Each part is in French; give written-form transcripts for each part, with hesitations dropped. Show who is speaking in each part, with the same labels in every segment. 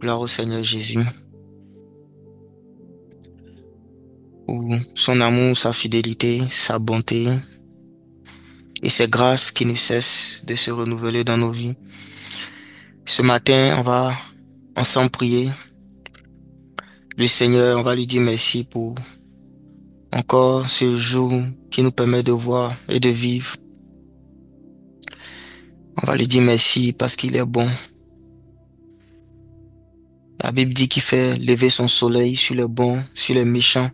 Speaker 1: Gloire au Seigneur Jésus, pour son amour, sa fidélité, sa bonté et ses grâces qui ne cessent de se renouveler dans nos vies. Ce matin, on va ensemble prier le Seigneur, on va lui dire merci pour encore ce jour qui nous permet de voir et de vivre. On va lui dire merci parce qu'il est bon. La Bible dit qu'il fait lever son soleil sur les bons, sur les méchants.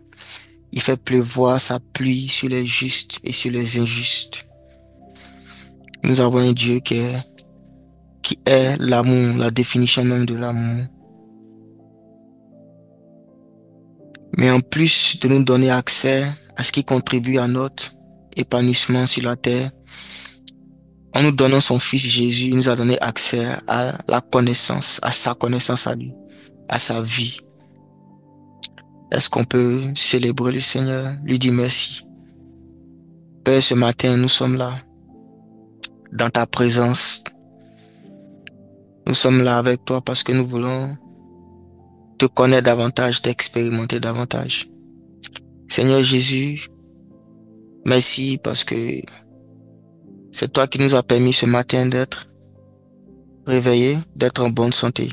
Speaker 1: Il fait pleuvoir sa pluie sur les justes et sur les injustes. Nous avons un Dieu qui est l'amour, la définition même de l'amour. Mais en plus de nous donner accès à ce qui contribue à notre épanouissement sur la terre, en nous donnant son Fils Jésus, il nous a donné accès à la connaissance, à sa connaissance à lui, à sa vie. Est-ce qu'on peut célébrer le Seigneur, lui dire merci? Père, ce matin, nous sommes là, dans ta présence. Nous sommes là avec toi parce que nous voulons te connaître davantage, t'expérimenter davantage. Seigneur Jésus, merci parce que c'est toi qui nous as permis ce matin d'être réveillés, d'être en bonne santé,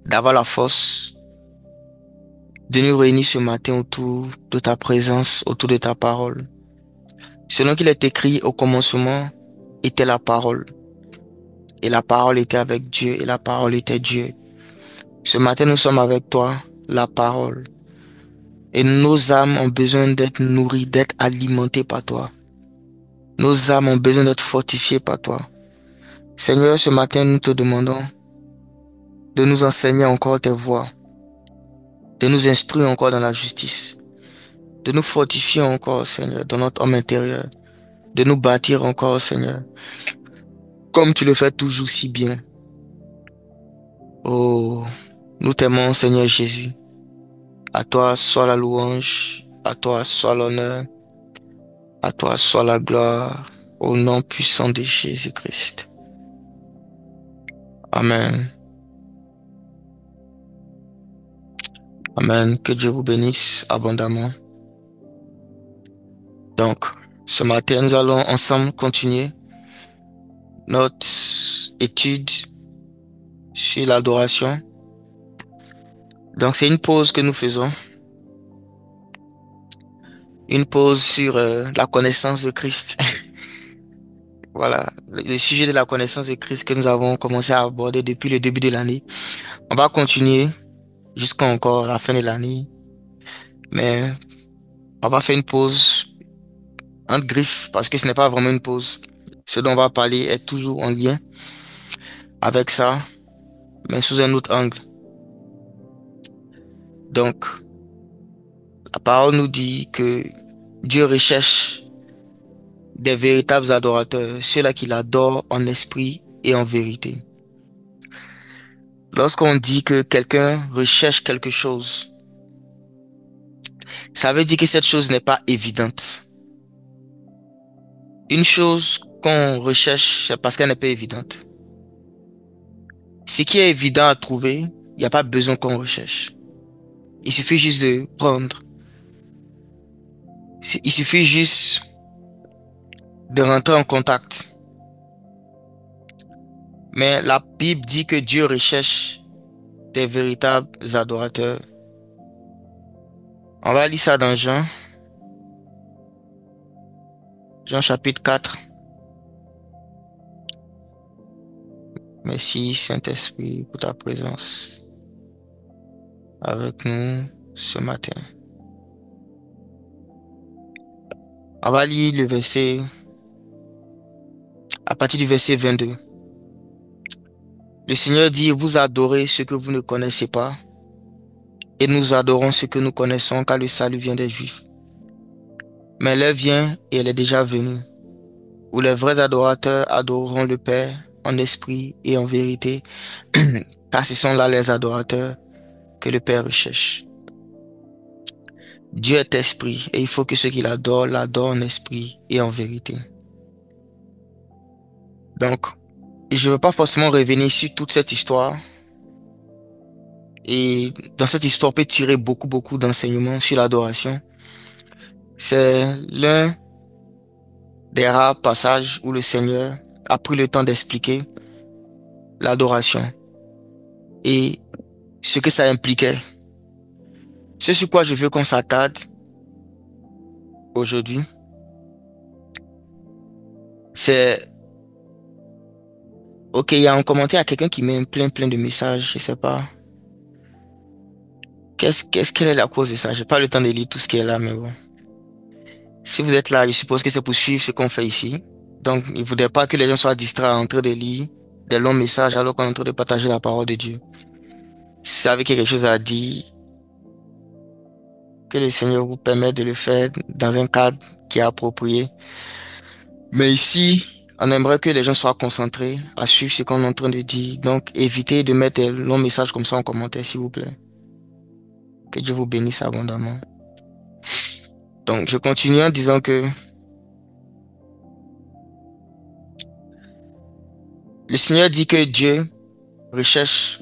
Speaker 1: d'avoir la force de nous réunir ce matin autour de ta présence, autour de ta parole. Selon qu'il est écrit au commencement était la parole, et la parole était avec Dieu, et la parole était Dieu. Ce matin, nous sommes avec toi, la parole, et nos âmes ont besoin d'être nourries, d'être alimentées par toi. Nos âmes ont besoin d'être fortifiées par toi. Seigneur, ce matin, nous te demandons de nous enseigner encore tes voies, de nous instruire encore dans la justice, de nous fortifier encore, Seigneur, dans notre homme intérieur, de nous bâtir encore, Seigneur, comme tu le fais toujours si bien. Oh, nous t'aimons, Seigneur Jésus. À toi soit la louange, à toi soit l'honneur, à toi soit la gloire, au nom puissant de Jésus-Christ. Amen. Amen. Que Dieu vous bénisse abondamment. Donc, ce matin, nous allons ensemble continuer notre étude sur l'adoration. Donc, c'est une pause que nous faisons. Une pause sur la connaissance de Christ. Voilà, le sujet de la connaissance de Christ que nous avons commencé à aborder depuis le début de l'année. On va continuer jusqu'à encore la fin de l'année. Mais on va faire une pause entre griffes parce que ce n'est pas vraiment une pause. Ce dont on va parler est toujours en lien avec ça, mais sous un autre angle. Donc, la parole nous dit que Dieu recherche des véritables adorateurs, ceux-là qui l'adorent en esprit et en vérité. Lorsqu'on dit que quelqu'un recherche quelque chose, ça veut dire que cette chose n'est pas évidente. Une chose qu'on recherche, c'est parce qu'elle n'est pas évidente. Ce qui est évident à trouver, il n'y a pas besoin qu'on recherche. Il suffit juste de prendre. Il suffit juste de rentrer en contact. Mais la Bible dit que Dieu recherche des véritables adorateurs. On va lire ça dans Jean. Jean chapitre 4. Merci Saint-Esprit pour ta présence avec nous ce matin. On va lire le verset, à partir du verset 22. Le Seigneur dit, vous adorez ce que vous ne connaissez pas, et nous adorons ce que nous connaissons, car le salut vient des Juifs. Mais l'heure vient, et elle est déjà venue, où les vrais adorateurs adoreront le Père en esprit et en vérité, car ce sont là les adorateurs que le Père recherche. Dieu est esprit, et il faut que ceux qui l'adorent, l'adorent en esprit et en vérité. Donc, je ne veux pas forcément revenir sur toute cette histoire, Et dans cette histoire, on peut tirer beaucoup d'enseignements sur l'adoration. C'est l'un des rares passages où le Seigneur a pris le temps d'expliquer l'adoration et ce que ça impliquait. Ce sur quoi je veux qu'on s'attarde aujourd'hui, c'est, ok, il y a un commentaire à quelqu'un qui met plein de messages, je sais pas. Quelle est la cause de ça? J'ai pas le temps de lire tout ce qui est là, mais bon. Si vous êtes là, je suppose que c'est pour suivre ce qu'on fait ici. Donc, il ne faudrait pas que les gens soient distraits en train de lire des longs messages alors qu'on est en train de partager la parole de Dieu. Si vous avez quelque chose à dire, que le Seigneur vous permette de le faire dans un cadre qui est approprié. Mais ici, on aimerait que les gens soient concentrés à suivre ce qu'on est en train de dire. Donc, évitez de mettre des longs messages comme ça en commentaire, s'il vous plaît. Que Dieu vous bénisse abondamment. Donc, je continue en disant que le Seigneur dit que Dieu recherche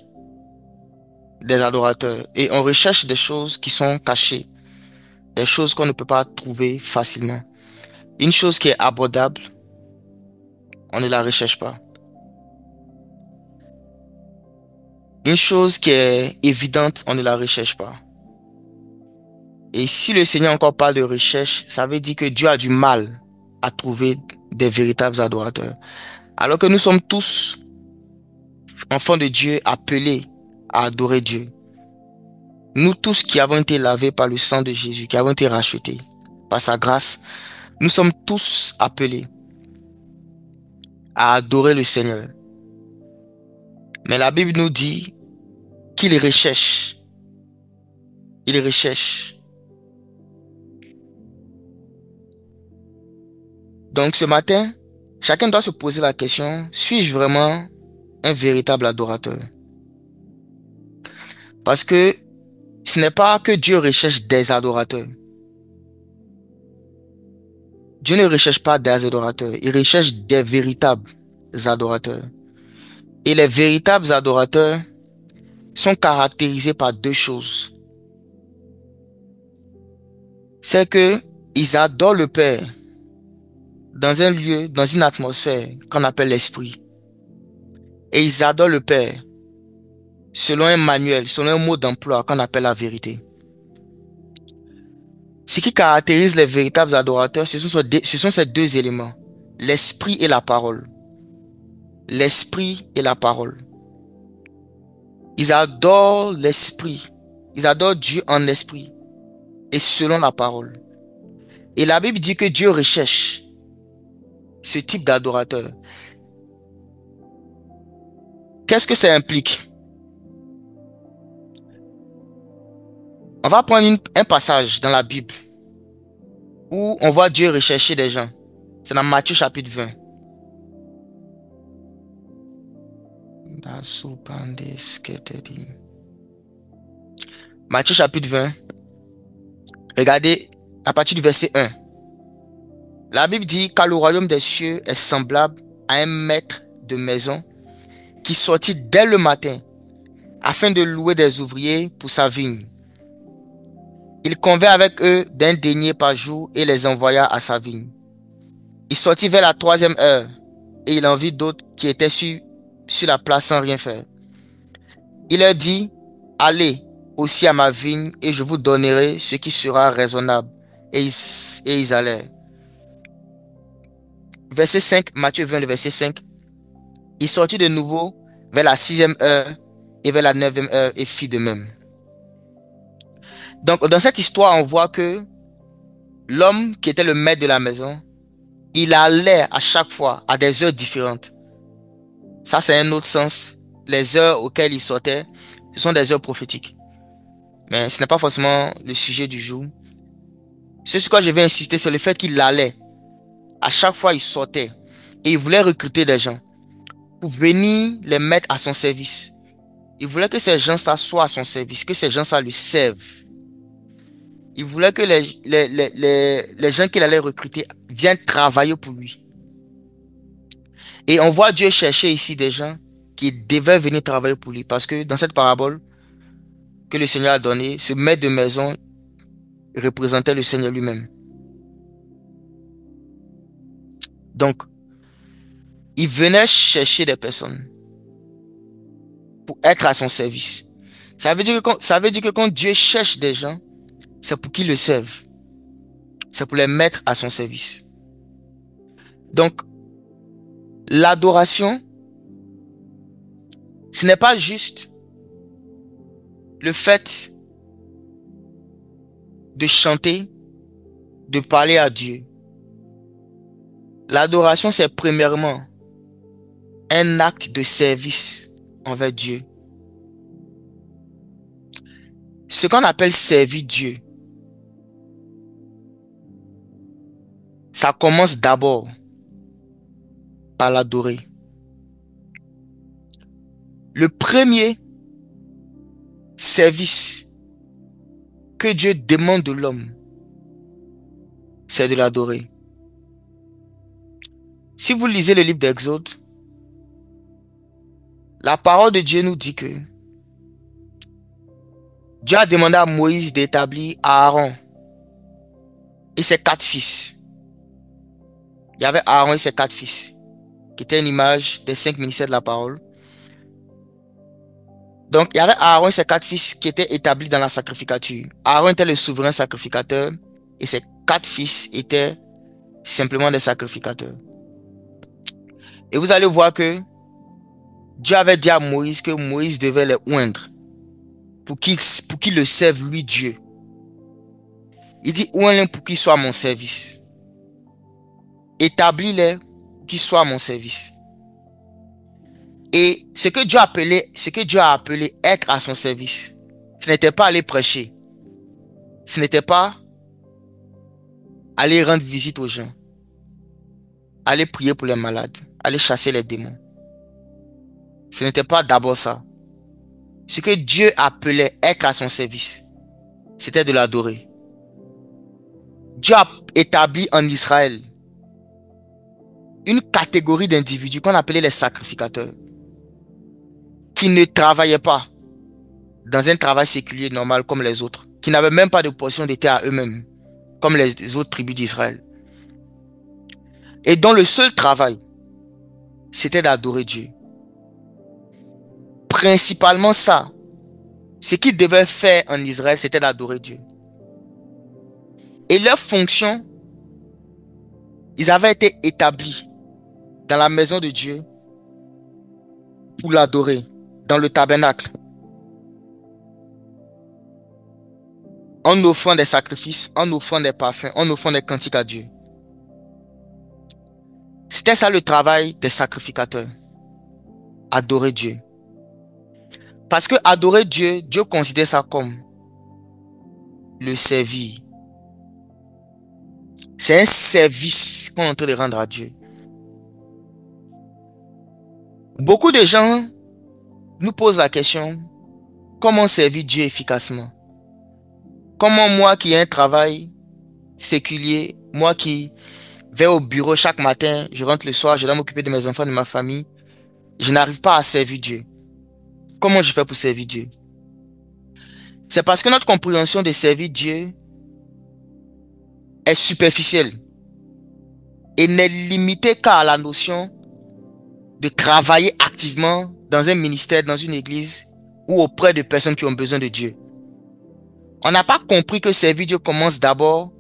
Speaker 1: des adorateurs et on recherche des choses qui sont cachées, des choses qu'on ne peut pas trouver facilement. Une chose qui est abordable, on ne la recherche pas. Une chose qui est évidente, on ne la recherche pas. Et si le Seigneur encore parle de recherche, ça veut dire que Dieu a du mal à trouver des véritables adorateurs. Alors que nous sommes tous enfants de Dieu appelés à adorer Dieu. Nous tous qui avons été lavés par le sang de Jésus, qui avons été rachetés par sa grâce, nous sommes tous appelés à adorer le Seigneur. Mais la Bible nous dit qu'il recherche. Il recherche. Donc ce matin, chacun doit se poser la question, suis-je vraiment un véritable adorateur? Parce que ce n'est pas que Dieu recherche des adorateurs. Dieu ne recherche pas des adorateurs, il recherche des véritables adorateurs. Et les véritables adorateurs sont caractérisés par deux choses. C'est que ils adorent le Père dans un lieu, dans une atmosphère qu'on appelle l'esprit. Et ils adorent le Père selon un manuel, selon un mot d'emploi qu'on appelle la vérité. Ce qui caractérise les véritables adorateurs, ce sont ces deux éléments, l'esprit et la parole. L'esprit et la parole. Ils adorent l'esprit. Ils adorent Dieu en esprit et selon la parole. Et la Bible dit que Dieu recherche ce type d'adorateur. Qu'est-ce que ça implique? On va prendre un passage dans la Bible où on voit Dieu rechercher des gens. C'est dans Matthieu chapitre 20. Matthieu chapitre 20. Regardez à partir du verset 1. La Bible dit car le royaume des cieux est semblable à un maître de maison qui sortit dès le matin afin de louer des ouvriers pour sa vigne. Il convint avec eux d'un denier par jour et les envoya à sa vigne. Il sortit vers la 3e heure et il en vit d'autres qui étaient sur la place sans rien faire. Il leur dit, allez aussi à ma vigne et je vous donnerai ce qui sera raisonnable. Et ils allèrent. Verset 5, Matthieu 20, le verset 5. Il sortit de nouveau vers la 6e heure et vers la 9e heure et fit de même. Donc, dans cette histoire, on voit que l'homme qui était le maître de la maison, il allait à chaque fois à des heures différentes. Ça, c'est un autre sens. Les heures auxquelles il sortait, ce sont des heures prophétiques. Mais ce n'est pas forcément le sujet du jour. C'est sur quoi je vais insister, sur le fait qu'il allait. À chaque fois, il sortait. Et il voulait recruter des gens pour venir les mettre à son service. Il voulait que ces gens-là soient à son service, que ces gens-là le servent. Il voulait que les gens qu'il allait recruter viennent travailler pour lui. Et on voit Dieu chercher ici des gens qui devaient venir travailler pour lui. Parce que dans cette parabole, que le Seigneur a donné, ce maître de maison représentait le Seigneur lui-même. Donc, il venait chercher des personnes pour être à son service. Ça veut dire que quand Dieu cherche des gens, c'est pour qu'ils le servent. C'est pour les mettre à son service. Donc, l'adoration, ce n'est pas juste le fait de chanter, de parler à Dieu. L'adoration, c'est premièrement un acte de service envers Dieu. Ce qu'on appelle servir Dieu, ça commence d'abord par l'adorer. Le premier service que Dieu demande de l'homme, c'est de l'adorer. Si vous lisez le livre d'Exode, la parole de Dieu nous dit que Dieu a demandé à Moïse d'établir Aaron et ses 4 fils. Il y avait Aaron et ses 4 fils, qui étaient une image des 5 ministères de la parole. Donc, il y avait Aaron et ses 4 fils qui étaient établis dans la sacrificature. Aaron était le souverain sacrificateur et ses 4 fils étaient simplement des sacrificateurs. Et vous allez voir que Dieu avait dit à Moïse que Moïse devait les oindre pour qu'il le serve lui Dieu. Il dit oins-les pour qu'ils soient à mon service. Établis-les pour qu'ils soient à mon service. Et ce que Dieu a appelé être à son service, ce n'était pas aller prêcher. Ce n'était pas aller rendre visite aux gens. Aller prier pour les malades. Aller chasser les démons. Ce n'était pas d'abord ça. Ce que Dieu appelait être à son service, c'était de l'adorer. Dieu a établi en Israël une catégorie d'individus qu'on appelait les sacrificateurs, qui ne travaillaient pas dans un travail séculier normal comme les autres, qui n'avaient même pas de portion de terre à eux-mêmes, comme les autres tribus d'Israël, et dont le seul travail, c'était d'adorer Dieu. Principalement ça, ce qu'ils devaient faire en Israël, c'était d'adorer Dieu. Et leur fonction, ils avaient été établis dans la maison de Dieu pour l'adorer, dans le tabernacle, en offrant des sacrifices, en offrant des parfums, en offrant des cantiques à Dieu. C'était ça le travail des sacrificateurs. Adorer Dieu. Parce que adorer Dieu, Dieu considère ça comme le servir. C'est un service qu'on est en train de rendre à Dieu. Beaucoup de gens nous posent la question, comment servir Dieu efficacement? Comment moi qui ai un travail séculier, moi qui vais au bureau chaque matin, je rentre le soir, je dois m'occuper de mes enfants, de ma famille, je n'arrive pas à servir Dieu. Comment je fais pour servir Dieu? C'est parce que notre compréhension de servir Dieu est superficielle et n'est limitée qu'à la notion de travailler activement dans un ministère, dans une église ou auprès de personnes qui ont besoin de Dieu. On n'a pas compris que servir Dieu commence d'abord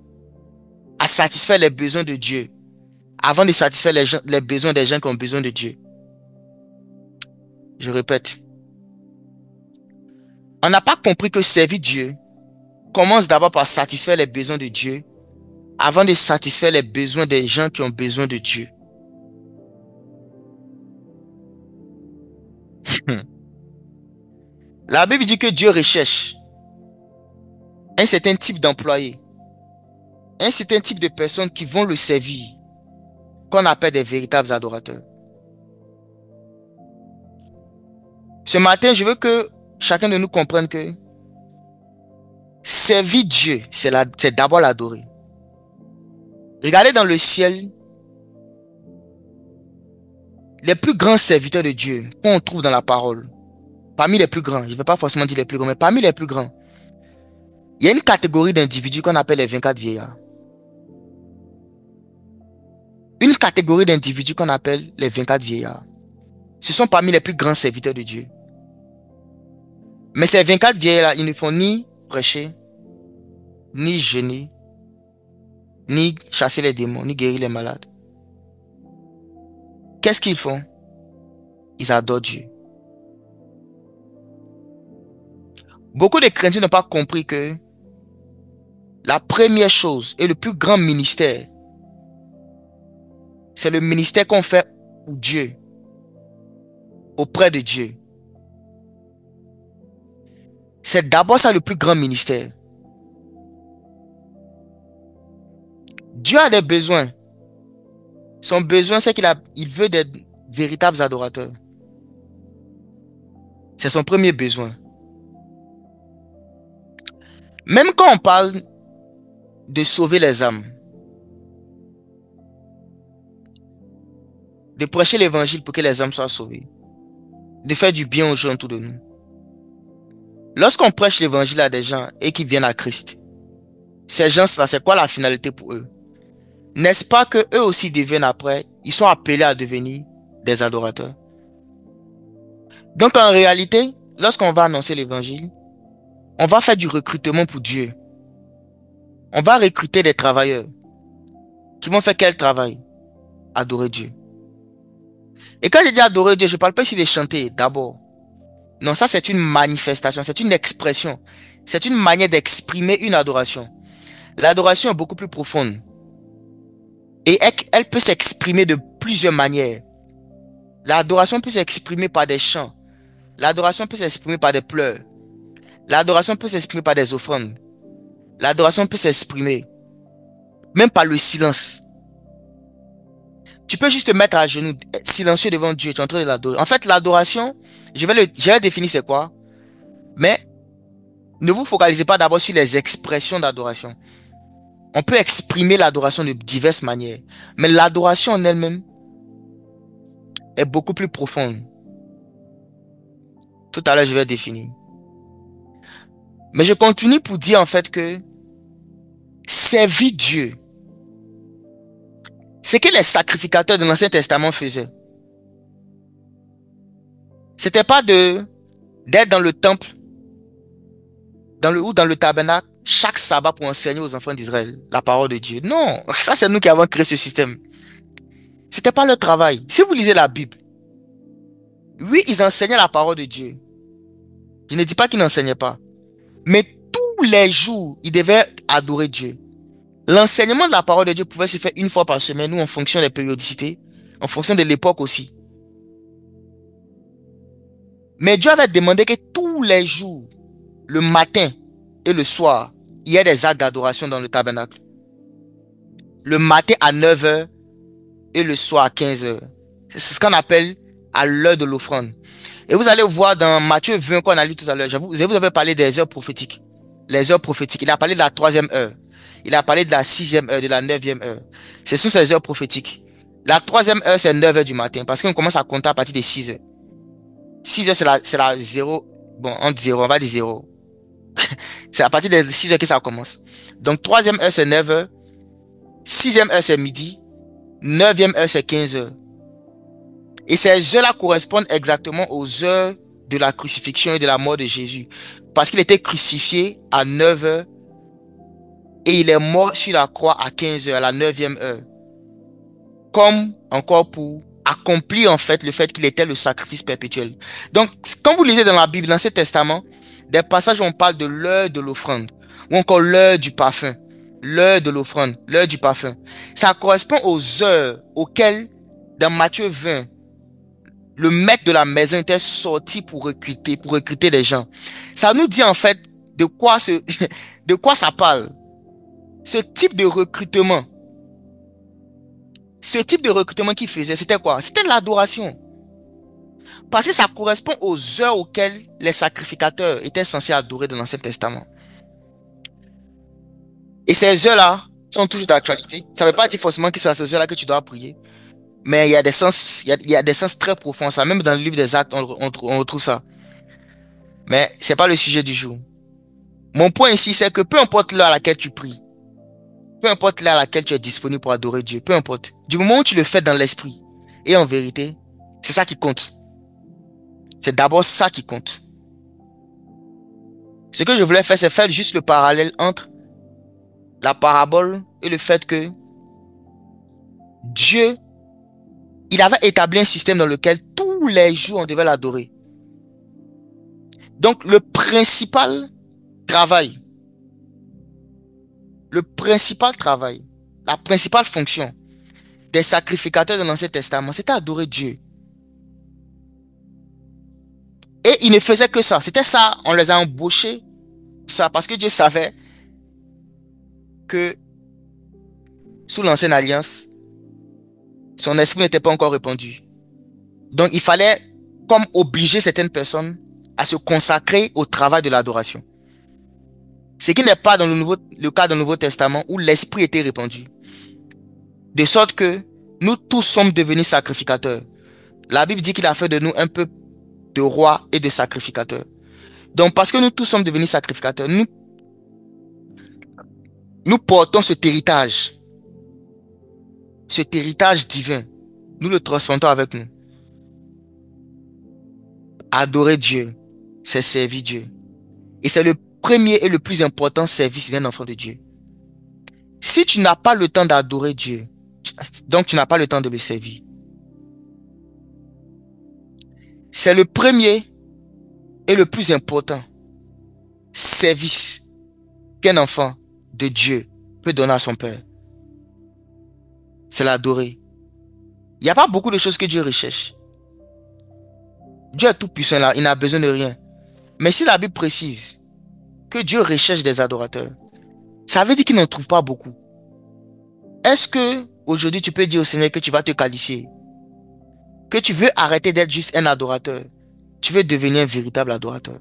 Speaker 1: à satisfaire les besoins de Dieu avant de satisfaire les besoins des gens qui ont besoin de Dieu. Je répète. On n'a pas compris que servir Dieu commence d'abord par satisfaire les besoins de Dieu avant de satisfaire les besoins des gens qui ont besoin de Dieu. La Bible dit que Dieu recherche un certain type d'employés, un certain type de personnes qui vont le servir, qu'on appelle des véritables adorateurs. Ce matin, je veux que chacun de nous comprenne que servir Dieu, c'est d'abord l'adorer. Regardez dans le ciel, les plus grands serviteurs de Dieu qu'on trouve dans la parole, Parmi les plus grands, je ne vais pas forcément dire les plus grands, mais parmi les plus grands, il y a une catégorie d'individus qu'on appelle les 24 vieillards. Une catégorie d'individus qu'on appelle les 24 vieillards. Ce sont parmi les plus grands serviteurs de Dieu. Mais ces 24 vieillards-là, ils ne font ni prêcher, ni jeûner, ni chasser les démons, ni guérir les malades. Qu'est-ce qu'ils font? Ils adorent Dieu. Beaucoup de chrétiens n'ont pas compris que la première chose et le plus grand ministère, c'est le ministère qu'on fait pour Dieu, auprès de Dieu. C'est d'abord ça le plus grand ministère. Dieu a des besoins. Son besoin, c'est il veut des véritables adorateurs. C'est son premier besoin. Même quand on parle de sauver les âmes, de prêcher l'évangile pour que les âmes soient sauvées, de faire du bien aux gens autour de nous. Lorsqu'on prêche l'évangile à des gens et qu'ils viennent à Christ, ces gens-là, c'est quoi la finalité pour eux? N'est-ce pas que eux aussi deviennent après, ils sont appelés à devenir des adorateurs? Donc en réalité, lorsqu'on va annoncer l'évangile, on va faire du recrutement pour Dieu. On va recruter des travailleurs qui vont faire quel travail? Adorer Dieu. Et quand je dis adorer Dieu, je ne parle pas ici de chanter d'abord. Non, ça c'est une manifestation, c'est une expression. C'est une manière d'exprimer une adoration. L'adoration est beaucoup plus profonde. Et elle peut s'exprimer de plusieurs manières. L'adoration peut s'exprimer par des chants. L'adoration peut s'exprimer par des pleurs. L'adoration peut s'exprimer par des offrandes. L'adoration peut s'exprimer même par le silence. Tu peux juste te mettre à genoux, silencieux devant Dieu, tu es en train de l'adorer. En fait, l'adoration, je vais définir c'est quoi. Mais ne vous focalisez pas d'abord sur les expressions d'adoration. On peut exprimer l'adoration de diverses manières. Mais l'adoration en elle-même est beaucoup plus profonde. Tout à l'heure, je vais définir. Mais je continue pour dire en fait que servir Dieu, ce que les sacrificateurs de l'Ancien Testament faisaient, c'était pas d'être dans le temple, ou dans le tabernacle, chaque sabbat pour enseigner aux enfants d'Israël la parole de Dieu. Non, ça c'est nous qui avons créé ce système. C'était pas leur travail. Si vous lisez la Bible, oui, ils enseignaient la parole de Dieu. Je ne dis pas qu'ils n'enseignaient pas. Mais tous les jours, ils devaient adorer Dieu. L'enseignement de la parole de Dieu pouvait se faire une fois par semaine ou en fonction des périodicités, en fonction de l'époque aussi. Mais Dieu avait demandé que tous les jours, le matin et le soir, il y ait des actes d'adoration dans le tabernacle. Le matin à 9 heures et le soir à 15 heures. C'est ce qu'on appelle à l'heure de l'offrande. Et vous allez voir dans Matthieu 20 qu'on a lu tout à l'heure, vous avez parlé des heures prophétiques. Les heures prophétiques. Il a parlé de la 3e heure. Il a parlé de la 6e heure, de la 9e heure. Ce sont ces heures prophétiques. La 3e heure, c'est 9 heures du matin. Parce qu'on commence à compter à partir de 6 heures. 6 heures, c'est la 0. Bon, entre 0, on va dire 0. C'est à partir de 6 heures que ça commence. Donc, 3e heure, c'est 9 heures. 6e heure, c'est midi. 9e heure, c'est 15 heures. Et ces heures-là correspondent exactement aux heures de la crucifixion et de la mort de Jésus. Parce qu'il était crucifié à 9 heures et il est mort sur la croix à 15 heures, à la 9e heure. Comme encore pour accomplir en fait le fait qu'il était le sacrifice perpétuel. Donc, quand vous lisez dans la Bible, dans l'Ancien Testament, des passages où on parle de l'heure de l'offrande ou encore l'heure du parfum. L'heure de l'offrande, l'heure du parfum. Ça correspond aux heures auxquelles, dans Matthieu 20, le maître de la maison était sorti pour recruter des gens. Ça nous dit en fait de quoi ça parle. Ce type de recrutement qu'il faisait, c'était quoi? C'était l'adoration. Parce que ça correspond aux heures auxquelles les sacrificateurs étaient censés adorer dans l'Ancien Testament. Et ces heures-là sont toujours d'actualité. Ça ne veut pas dire forcément que c'est à ces heures-là que tu dois prier. Mais il y a des sens très profonds. Ça, même dans le livre des Actes, on retrouve ça. Mais c'est pas le sujet du jour. Mon point ici, c'est que peu importe l'heure à laquelle tu pries, peu importe l'heure à laquelle tu es disponible pour adorer Dieu, peu importe. Du moment où tu le fais dans l'esprit et en vérité, c'est ça qui compte. C'est d'abord ça qui compte. Ce que je voulais faire, c'est faire juste le parallèle entre la parabole et le fait que Dieu, il avait établi un système dans lequel tous les jours on devait l'adorer. Donc travail, le principal travail, la principale fonction des sacrificateurs de l'Ancien Testament, c'était adorer Dieu. Et ils ne faisaient que ça. C'était ça, on les a embauchés, ça, parce que Dieu savait que sous l'ancienne alliance, son esprit n'était pas encore répandu. Donc il fallait comme obliger certaines personnes à se consacrer au travail de l'adoration. Ce qui n'est pas dans le cas du Nouveau Testament où l'esprit était répandu. De sorte que nous tous sommes devenus sacrificateurs. La Bible dit qu'il a fait de nous un peuple de rois et de sacrificateurs. Donc parce que nous tous sommes devenus sacrificateurs, nous portons cet héritage divin. Nous le transportons avec nous. Adorer Dieu, c'est servir Dieu. Et c'est le premier et le plus important service d'un enfant de Dieu. Si tu n'as pas le temps d'adorer Dieu, donc tu n'as pas le temps de le servir. C'est le premier et le plus important service qu'un enfant de Dieu peut donner à son Père. C'est l'adorer. Il n'y a pas beaucoup de choses que Dieu recherche. Dieu est tout puissant là, il n'a besoin de rien. Mais si la Bible précise que Dieu recherche des adorateurs, ça veut dire qu'il n'en trouve pas beaucoup. Est-ce que aujourd'hui tu peux dire au Seigneur que tu vas te qualifier, que tu veux arrêter d'être juste un adorateur, tu veux devenir un véritable adorateur?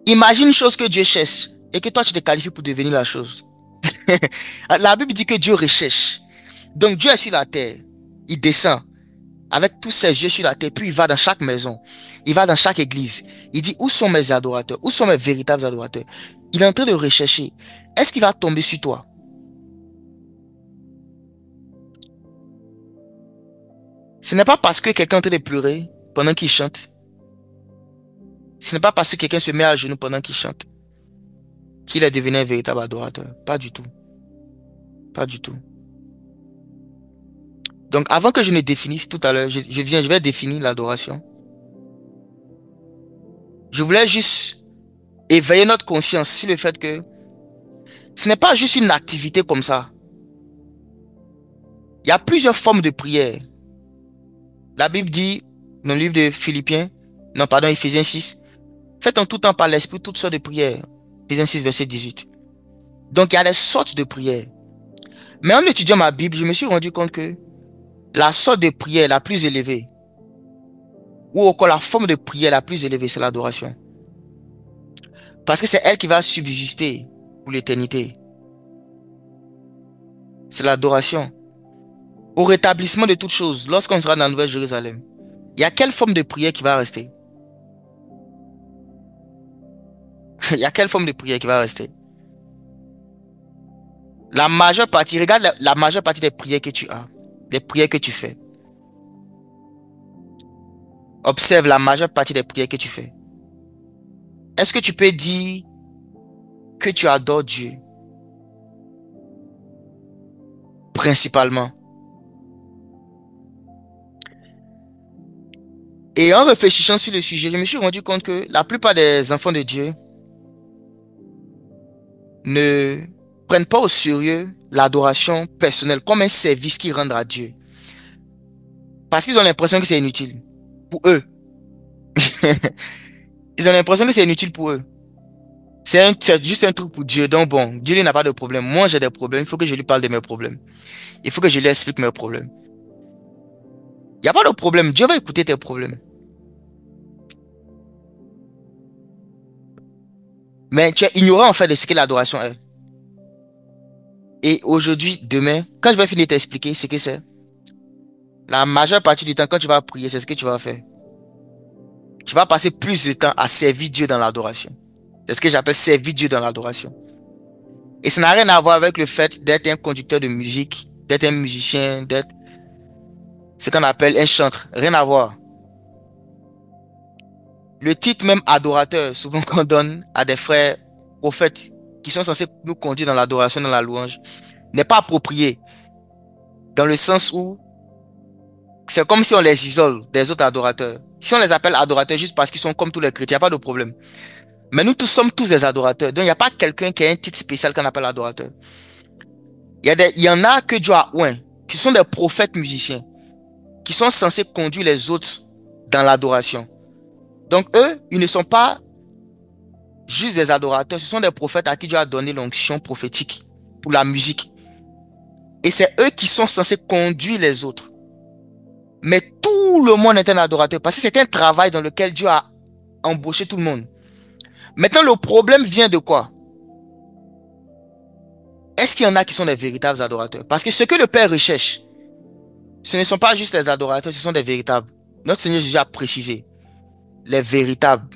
Speaker 1: Imagine une chose que Dieu cherche et que toi tu te qualifies pour devenir la chose. La Bible dit que Dieu recherche. Donc Dieu est sur la terre, il descend avec tous ses yeux sur la terre, puis il va dans chaque maison, il va dans chaque église. Il dit, où sont mes adorateurs? Où sont mes véritables adorateurs? Il est en train de rechercher. Est-ce qu'il va tomber sur toi? Ce n'est pas parce que quelqu'un est en train de pleurer pendant qu'il chante. Ce n'est pas parce que quelqu'un se met à genoux pendant qu'il chante qu'il est devenu un véritable adorateur. Pas du tout. Pas du tout. Donc, avant que je ne définisse tout à l'heure, je vais définir l'adoration. Je voulais juste éveiller notre conscience sur le fait que ce n'est pas juste une activité comme ça. Il y a plusieurs formes de prière. La Bible dit, dans le livre de Philippiens, non, pardon, Ephésiens 6, faites en tout temps par l'esprit toutes sortes de prières. Ephésiens 6, verset 18. Donc, il y a des sortes de prières. Mais en étudiant ma Bible, je me suis rendu compte que la sorte de prière la plus élevée, ou encore la forme de prière la plus élevée, c'est l'adoration. Parce que c'est elle qui va subsister pour l'éternité. C'est l'adoration. Au rétablissement de toutes choses, lorsqu'on sera dans la Nouvelle Jérusalem, il y a quelle forme de prière qui va rester? Il y a quelle forme de prière qui va rester? La majeure partie, regarde la majeure partie des prières que tu as, des prières que tu fais. Observe la majeure partie des prières que tu fais. Est-ce que tu peux dire que tu adores Dieu? Principalement. Et en réfléchissant sur le sujet, je me suis rendu compte que la plupart des enfants de Dieu ne prennent pas au sérieux l'adoration personnelle comme un service qu'ils rendent à Dieu. Parce qu'ils ont l'impression que c'est inutile pour eux. Ils ont l'impression que c'est inutile pour eux. C'est juste un truc pour Dieu. Donc bon, Dieu n'a pas de problème. Moi, j'ai des problèmes. Il faut que je lui parle de mes problèmes. Il faut que je lui explique mes problèmes. Il n'y a pas de problème. Dieu va écouter tes problèmes. Mais tu es ignorant en fait de ce que l'adoration est. Et aujourd'hui, demain, quand je vais finir de t'expliquer ce que c'est, la majeure partie du temps, quand tu vas prier, c'est ce que tu vas faire. Tu vas passer plus de temps à servir Dieu dans l'adoration. C'est ce que j'appelle servir Dieu dans l'adoration. Et ça n'a rien à voir avec le fait d'être un conducteur de musique, d'être un musicien, d'être ce qu'on appelle un chantre. Rien à voir. Le titre même adorateur, souvent qu'on donne à des frères prophètes qui sont censés nous conduire dans l'adoration, dans la louange, n'est pas approprié. Dans le sens où c'est comme si on les isole des autres adorateurs. Si on les appelle adorateurs juste parce qu'ils sont comme tous les chrétiens, il n'y a pas de problème. Mais nous tous sommes tous des adorateurs. Donc il n'y a pas quelqu'un qui a un titre spécial qu'on appelle adorateur. Il y en a que Dieu a oint, qui sont des prophètes musiciens, qui sont censés conduire les autres dans l'adoration. Donc eux, ils ne sont pas juste des adorateurs, ce sont des prophètes à qui Dieu a donné l'onction prophétique pour la musique. Et c'est eux qui sont censés conduire les autres. Mais tout le monde est un adorateur parce que c'est un travail dans lequel Dieu a embauché tout le monde. Maintenant, le problème vient de quoi? Est-ce qu'il y en a qui sont des véritables adorateurs? Parce que ce que le Père recherche, ce ne sont pas juste les adorateurs, ce sont des véritables. Notre Seigneur Jésus a précisé. Les véritables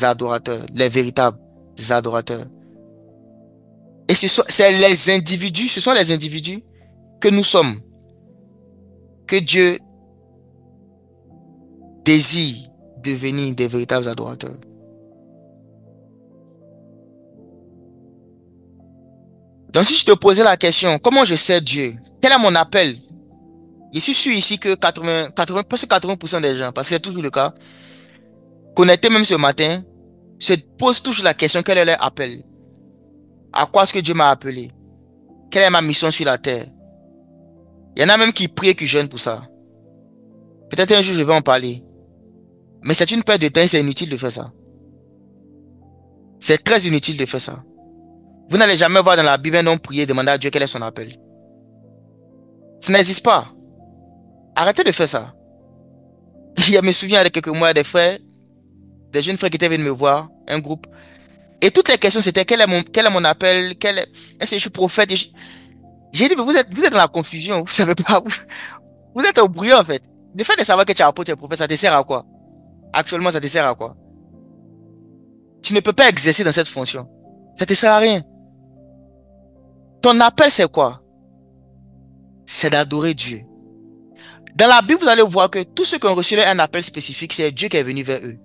Speaker 1: adorateurs. Les véritables adorateurs. Et ce sont les individus que nous sommes. Que Dieu désire devenir des véritables adorateurs. Donc si je te posais la question, comment je sers Dieu? Quel est mon appel? Je suis sûr ici que presque 80% des gens, parce que c'est toujours le cas, connectés même ce matin, se posent toujours la question, quel est leur appel? À quoi est-ce que Dieu m'a appelé? Quelle est ma mission sur la terre? Il y en a même qui prient et qui jeûnent pour ça. Peut-être un jour je vais en parler. Mais c'est une perte de temps et c'est inutile de faire ça. C'est très inutile de faire ça. Vous n'allez jamais voir dans la Bible un homme prier et demander à Dieu quel est son appel. Ça n'existe pas. Arrêtez de faire ça. Je me souviens il y a quelques mois des frères, des jeunes frères qui étaient venus me voir, un groupe. Et toutes les questions c'était quel est mon appel, est-ce que je suis prophète? J'ai dit, mais vous êtes dans la confusion, vous savez pas, vous êtes au brouillard en fait. Le fait de savoir que tu es apôtre, tu es prophète, ça te sert à quoi? Actuellement, ça te sert à quoi? Tu ne peux pas exercer dans cette fonction. Ça te sert à rien. Ton appel, c'est quoi? C'est d'adorer Dieu. Dans la Bible, vous allez voir que tous ceux qui ont reçu un appel spécifique, c'est Dieu qui est venu vers eux.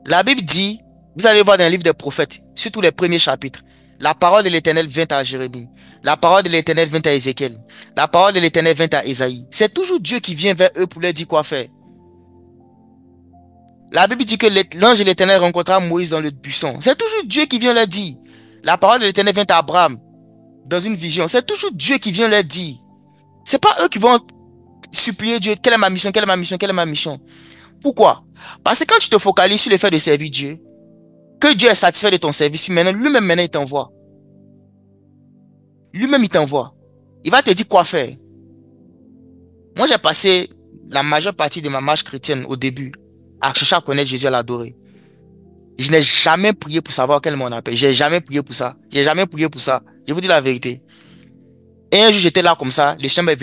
Speaker 1: La Bible dit, vous allez voir dans le livre des prophètes, surtout les premiers chapitres, la parole de l'Éternel vint à Jérémie. La parole de l'Éternel vint à Ézéchiel. La parole de l'Éternel vint à Ésaïe. C'est toujours Dieu qui vient vers eux pour leur dire quoi faire. La Bible dit que l'ange de l'Éternel rencontra Moïse dans le buisson. C'est toujours Dieu qui vient leur dire. La parole de l'Éternel vint à Abraham dans une vision. C'est toujours Dieu qui vient leur dire. C'est pas eux qui vont supplier Dieu. Quelle est ma mission? Quelle est ma mission? Quelle est ma mission? Pourquoi? Parce que quand tu te focalises sur le fait de servir Dieu, que Dieu est satisfait de ton service, lui-même il t'envoie. Lui-même il t'envoie. Il va te dire quoi faire. Moi j'ai passé la majeure partie de ma marche chrétienne au début à chercher à connaître Jésus, à l'adorer. Je n'ai jamais prié pour savoir quel est mon appel. J'ai jamais prié pour ça. J'ai jamais prié pour ça. Je vous dis la vérité. Et un jour, j'étais là comme ça. Le Seigneur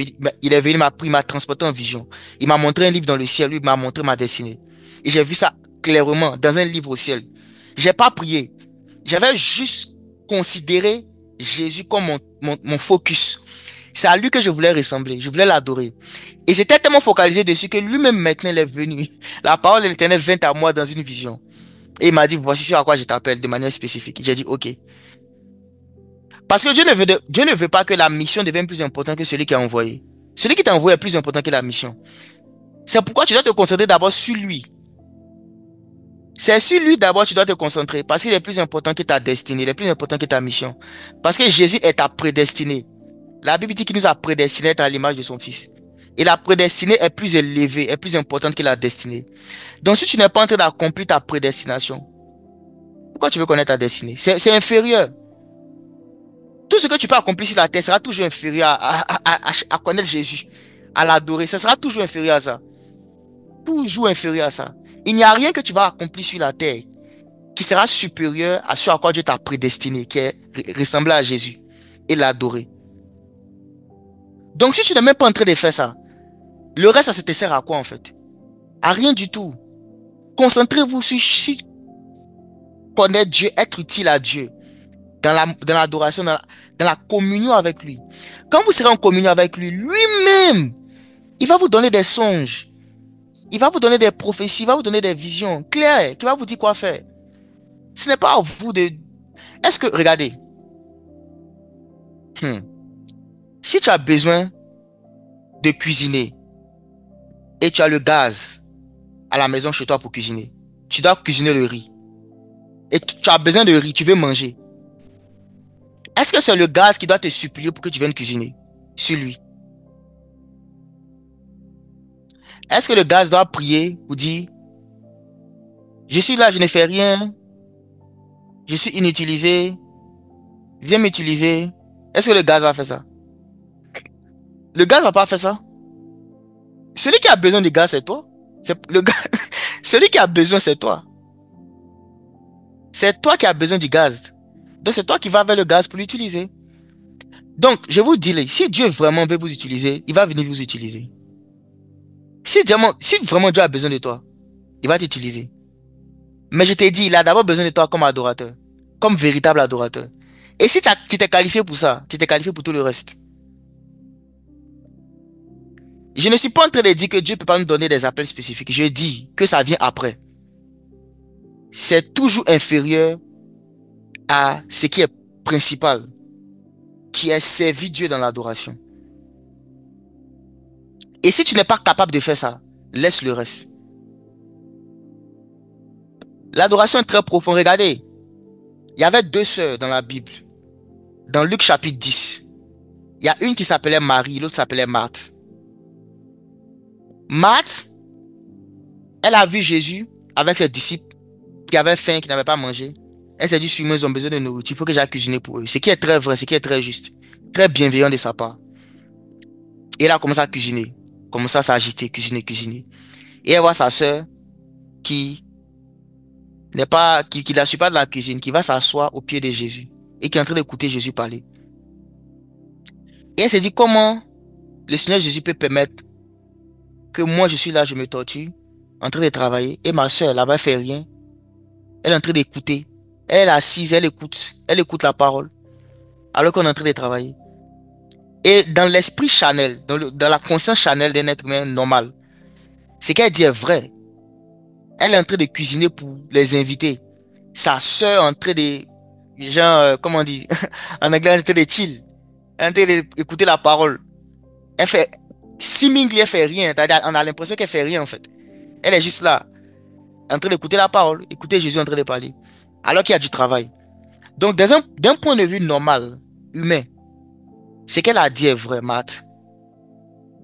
Speaker 1: il est venu, il m'a transporté en vision. Il m'a montré un livre dans le ciel. Lui, il m'a montré ma destinée. Et j'ai vu ça clairement dans un livre au ciel. J'ai pas prié. J'avais juste considéré Jésus comme mon focus. C'est à lui que je voulais ressembler. Je voulais l'adorer. Et j'étais tellement focalisé dessus que lui-même maintenant il est venu. La parole de l'Éternel vint à moi dans une vision. Et il m'a dit, voici sur à quoi je t'appelle de manière spécifique. J'ai dit, ok. Parce que Dieu ne veut pas que la mission devienne plus importante que celui qui a envoyé. Celui qui t'a envoyé est plus important que la mission. C'est pourquoi tu dois te concentrer d'abord sur lui. C'est sur lui d'abord que tu dois te concentrer. Parce qu'il est plus important que ta destinée. Il est plus important que ta mission. Parce que Jésus est ta prédestinée. La Bible dit qu'il nous a prédestinés à être à l'image de son Fils. Et la prédestinée est plus élevée, est plus importante que la destinée. Donc si tu n'es pas en train d'accomplir ta prédestination, pourquoi tu veux connaître ta destinée? C'est inférieur. Tout ce que tu peux accomplir sur la terre sera toujours inférieur à connaître Jésus, à l'adorer. Ça sera toujours inférieur à ça. Toujours inférieur à ça. Il n'y a rien que tu vas accomplir sur la terre qui sera supérieur à ce à quoi Dieu t'a prédestiné, qui est ressembler à Jésus et l'adorer. Donc si tu n'es même pas en train de faire ça, le reste, ça te sert à quoi en fait? À rien du tout. concentrez-vous sur connaître Dieu, être utile à Dieu, dans l'adoration, dans la communion avec lui. Quand vous serez en communion avec lui, lui-même, il va vous donner des songes, il va vous donner des prophéties, il va vous donner des visions claires, qui va vous dire quoi faire. Ce n'est pas à vous de... Est-ce que, regardez, si tu as besoin de cuisiner et tu as le gaz à la maison chez toi pour cuisiner, tu dois cuisiner le riz. Et tu as besoin de riz, tu veux manger. Est-ce que c'est le gaz qui doit te supplier pour que tu viennes cuisiner sur lui? Est-ce que le gaz doit prier pour dire, je suis là, je ne fais rien, je suis inutilisé, viens m'utiliser? Est-ce que le gaz va faire ça? Le gaz va pas faire ça. Celui qui a besoin du gaz, c'est toi. C'est le gaz. Celui qui a besoin, c'est toi. C'est toi qui as besoin du gaz. Donc c'est toi qui vas vers le gaz pour l'utiliser. Donc, je vous dis, si Dieu vraiment veut vous utiliser, il va venir vous utiliser. Si vraiment Dieu a besoin de toi, il va t'utiliser. Mais je t'ai dit, il a d'abord besoin de toi comme adorateur, comme véritable adorateur. Et si tu t'es qualifié pour ça, tu t'es qualifié pour tout le reste. Je ne suis pas en train de dire que Dieu ne peut pas nous donner des appels spécifiques. Je dis que ça vient après. C'est toujours inférieur à ce qui est principal, qui est servir Dieu dans l'adoration. Et si tu n'es pas capable de faire ça, laisse le reste. L'adoration est très profonde. Regardez, il y avait deux sœurs dans la Bible. Dans Luc chapitre 10, il y a une qui s'appelait Marie, l'autre s'appelait Marthe. Marthe, elle a vu Jésus avec ses disciples qui avaient faim, qui n'avaient pas mangé. Elle s'est dit, sûrement, ils ont besoin de nourriture, il faut que j'aille cuisiner pour eux. Ce qui est très vrai, ce qui est très juste, très bienveillant de sa part. Et elle a commencé à cuisiner, commencé à s'agiter, cuisiner. Et elle voit sa sœur qui qui n'assure pas de la cuisine, qui va s'asseoir au pied de Jésus et qui est en train d'écouter Jésus parler. Et elle s'est dit, comment le Seigneur Jésus peut permettre que moi je suis là, je me torture, en train de travailler, et ma sœur là-bas fait rien. Elle est en train d'écouter. Elle est assise, elle écoute la parole, alors qu'on est en train de travailler. Et dans l'esprit charnel, dans la conscience charnelle d'un être humain normal, ce qu'elle dit est vrai. Elle est en train de cuisiner pour les invités. Sa sœur est en train de, genre, comment on dit, en anglais, elle est en train de chill. Elle est en train d'écouter la parole. Elle fait, seemingly, elle fait rien. On a l'impression qu'elle fait rien, en fait. Elle est juste là, en train d'écouter la parole, écouter Jésus en train de parler. Alors qu'il y a du travail. Donc, d'un point de vue normal, humain, ce qu'elle a dit est vrai, Marthe.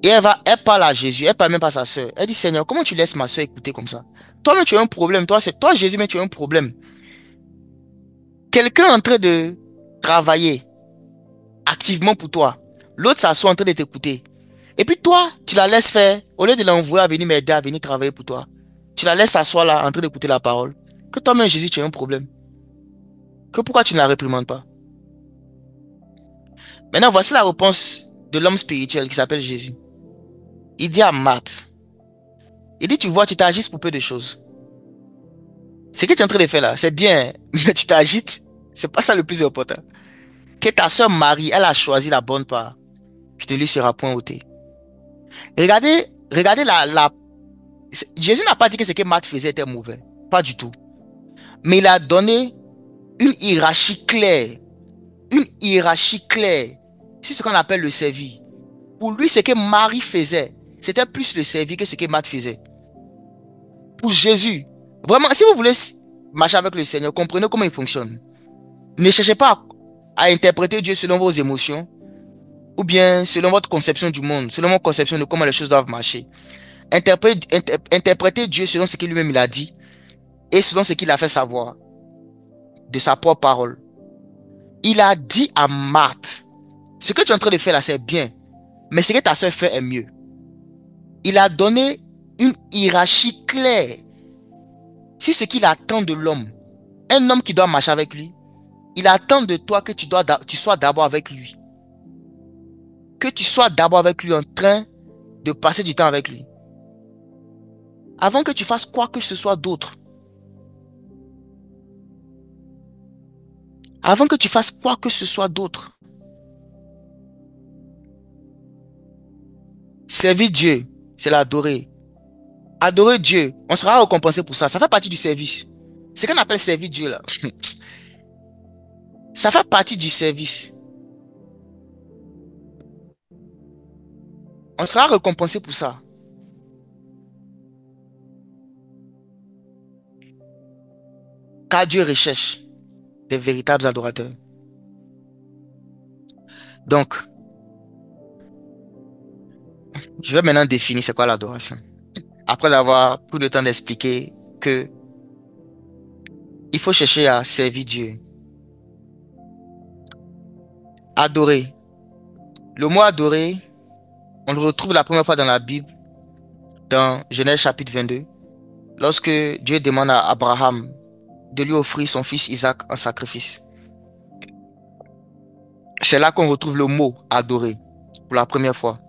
Speaker 1: Et elle parle à Jésus, elle parle même pas à sa soeur. Elle dit, Seigneur, comment tu laisses ma soeur écouter comme ça? Toi-même, tu as un problème. Toi, Jésus, mais tu as un problème. Quelqu'un en train de travailler activement pour toi. L'autre s'assoit en train de t'écouter. Et puis toi, tu la laisses faire. Au lieu de l'envoyer à venir m'aider, à venir travailler pour toi. Tu la laisses s'asseoir là, en train d'écouter la parole. Que toi-même, Jésus, tu as un problème. Que pourquoi tu ne la réprimandes pas? Maintenant, voici la réponse de l'homme spirituel qui s'appelle Jésus. Il dit à Marthe, il dit, tu vois, tu t'agites pour peu de choses. Ce que tu es en train de faire là, c'est bien, mais tu t'agites, c'est pas ça le plus important. Que ta soeur Marie, elle a choisi la bonne part, puis de lui sera point ôté. Regardez Jésus n'a pas dit que ce que Marthe faisait était mauvais. Pas du tout. Mais il a donné une hiérarchie claire. Une hiérarchie claire. C'est ce qu'on appelle le servir. Pour lui, ce que Marie faisait, c'était plus le servir que ce que Marthe faisait. Pour Jésus, vraiment, si vous voulez marcher avec le Seigneur, comprenez comment il fonctionne. Ne cherchez pas à interpréter Dieu selon vos émotions ou bien selon votre conception du monde, selon votre conception de comment les choses doivent marcher. Interprétez Dieu selon ce qu'il lui-même il a dit et selon ce qu'il a fait savoir de sa propre parole. Il a dit à Marthe, ce que tu es en train de faire là, c'est bien, mais ce que ta soeur fait est mieux. Il a donné une hiérarchie claire sur ce qu'il attend de l'homme. Un homme qui doit marcher avec lui, il attend de toi que tu sois d'abord avec lui. Que tu sois d'abord avec lui en train de passer du temps avec lui. Avant que tu fasses quoi que ce soit d'autre. Avant que tu fasses quoi que ce soit d'autre. Servir Dieu, c'est l'adorer. Adorer Dieu, on sera récompensé pour ça. Ça fait partie du service. Ce qu'on appelle servir Dieu là. Ça fait partie du service. On sera récompensé pour ça. Car Dieu recherche des véritables adorateurs. Donc, je vais maintenant définir c'est quoi l'adoration. Après avoir pris le temps d'expliquer que il faut chercher à servir Dieu. Adorer. Le mot adorer, on le retrouve la première fois dans la Bible, dans Genèse chapitre 22, lorsque Dieu demande à Abraham de lui offrir son fils Isaac en sacrifice. C'est là qu'on retrouve le mot adorer pour la première fois.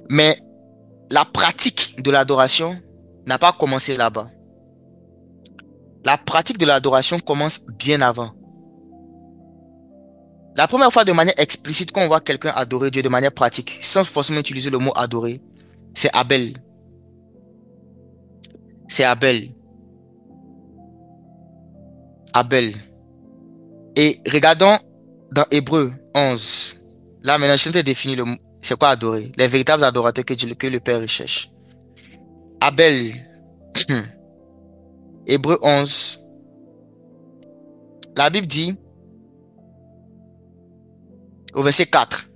Speaker 1: Mais la pratique de l'adoration n'a pas commencé là-bas. La pratique de l'adoration commence bien avant. La première fois de manière explicite qu'on voit quelqu'un adorer Dieu de manière pratique, sans forcément utiliser le mot adorer, c'est Abel. C'est Abel. Abel. Et regardons dans Hébreu 11. Là maintenant, je t'ai défini le mot. C'est quoi adorer? Les véritables adorateurs que le Père recherche. Abel. Hébreu 11. La Bible dit au verset 4.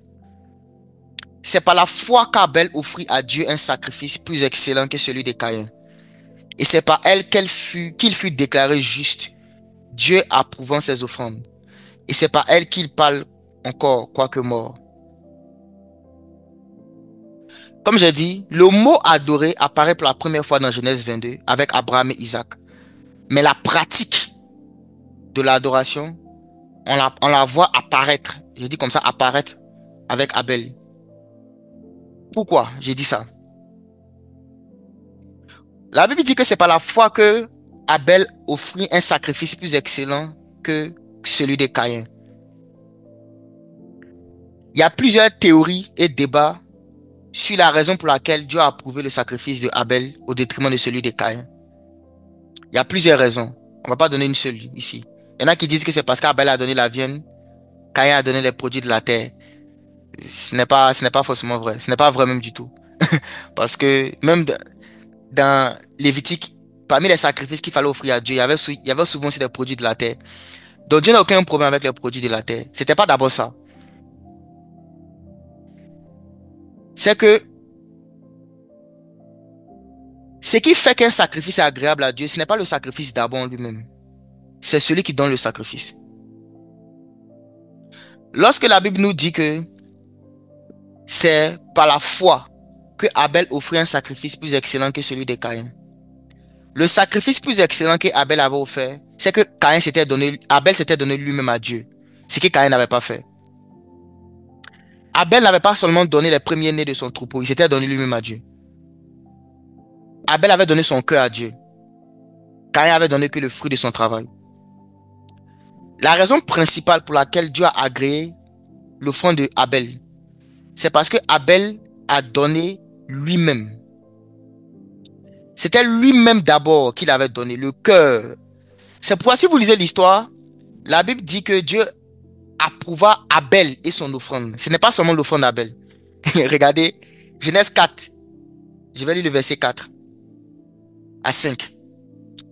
Speaker 1: C'est par la foi qu'Abel offrit à Dieu un sacrifice plus excellent que celui de Caïn. Et c'est par elle qu'il fut déclaré juste, Dieu approuvant ses offrandes. Et c'est par elle qu'il parle encore, quoique mort. Comme j'ai dit, le mot adorer apparaît pour la première fois dans Genèse 22 avec Abraham et Isaac. Mais la pratique de l'adoration, on la voit apparaître. Je dis comme ça, apparaître avec Abel. Pourquoi j'ai dit ça? La Bible dit que c'est par la foi que Abel offrit un sacrifice plus excellent que celui de Caïn. Il y a plusieurs théories et débats sur la raison pour laquelle Dieu a approuvé le sacrifice de Abel au détriment de celui de Caïn. Il y a plusieurs raisons. On ne va pas donner une seule ici. Il y en a qui disent que c'est parce qu'Abel a donné la viande, Caïn a donné les produits de la terre. Ce n'est pas forcément vrai. Ce n'est pas vrai même du tout. Parce que même dans Lévitique, parmi les sacrifices qu'il fallait offrir à Dieu, il y avait souvent aussi des produits de la terre. Donc Dieu n'a aucun problème avec les produits de la terre. C'était pas d'abord ça. C'est que ce qui fait qu'un sacrifice est agréable à Dieu, ce n'est pas le sacrifice d'abord en lui-même. C'est celui qui donne le sacrifice. Lorsque la Bible nous dit que c'est par la foi que Abel offrit un sacrifice plus excellent que celui de Caïn. Le sacrifice plus excellent que Abel avait offert, c'est que Abel s'était donné lui-même à Dieu. Ce que Caïn n'avait pas fait. Abel n'avait pas seulement donné les premiers-nés de son troupeau, il s'était donné lui-même à Dieu. Abel avait donné son cœur à Dieu. Caïn avait donné que le fruit de son travail. La raison principale pour laquelle Dieu a agréé l'offrande de Abel, c'est parce que Abel a donné lui-même. C'était lui-même d'abord qu'il avait donné, le cœur. C'est pourquoi si vous lisez l'histoire, la Bible dit que Dieu approuva Abel et son offrande. Ce n'est pas seulement l'offrande d'Abel. Regardez, Genèse 4. Je vais lire le verset 4 à 5.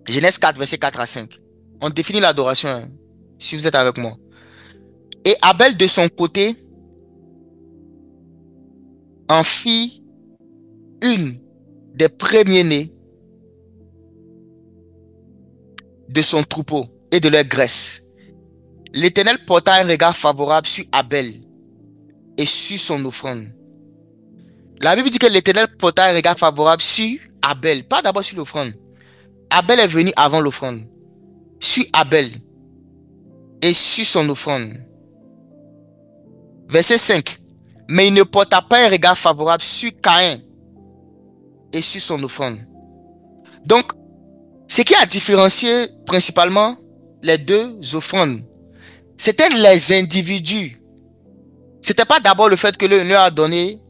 Speaker 1: Genèse 4, verset 4 à 5. On définit l'adoration, hein, si vous êtes avec moi. Et Abel, de son côté, en fit une des premiers-nés de son troupeau et de leur graisse. L'Éternel porta un regard favorable sur Abel et sur son offrande. La Bible dit que l'Éternel porta un regard favorable sur Abel, pas d'abord sur l'offrande. Abel est venu avant l'offrande. Sur Abel et sur son offrande. Verset 5. Mais il ne porta pas un regard favorable sur Caïn et sur son offrande. Donc, ce qui a différencié principalement les deux offrandes, c'était les individus. C'était pas d'abord le fait que l'un a donné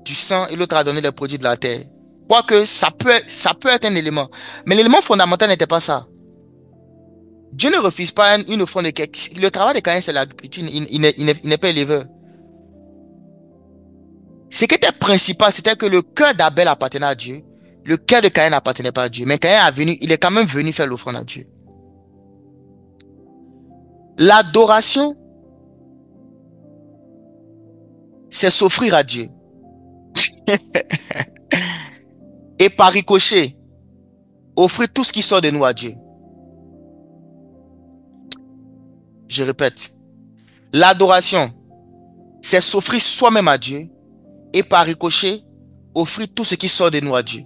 Speaker 1: du sang et l'autre a donné les produits de la terre. Quoique ça peut être un élément. Mais l'élément fondamental n'était pas ça. Dieu ne refuse pas une offrande de quelqu'un. Le travail de Caïn, c'est l'agriculture. Il n'est pas éleveur. Ce qui était principal, c'était que le cœur d'Abel appartenait à Dieu. Le cœur de Caïn n'appartenait pas à Dieu. Mais Caïn il est quand même venu faire l'offrande à Dieu. L'adoration, c'est s'offrir à Dieu. Et par ricochet, offrir tout ce qui sort de nous à Dieu. Je répète. L'adoration, c'est s'offrir soi-même à Dieu. Et par ricochet, offrir tout ce qui sort de nous à Dieu.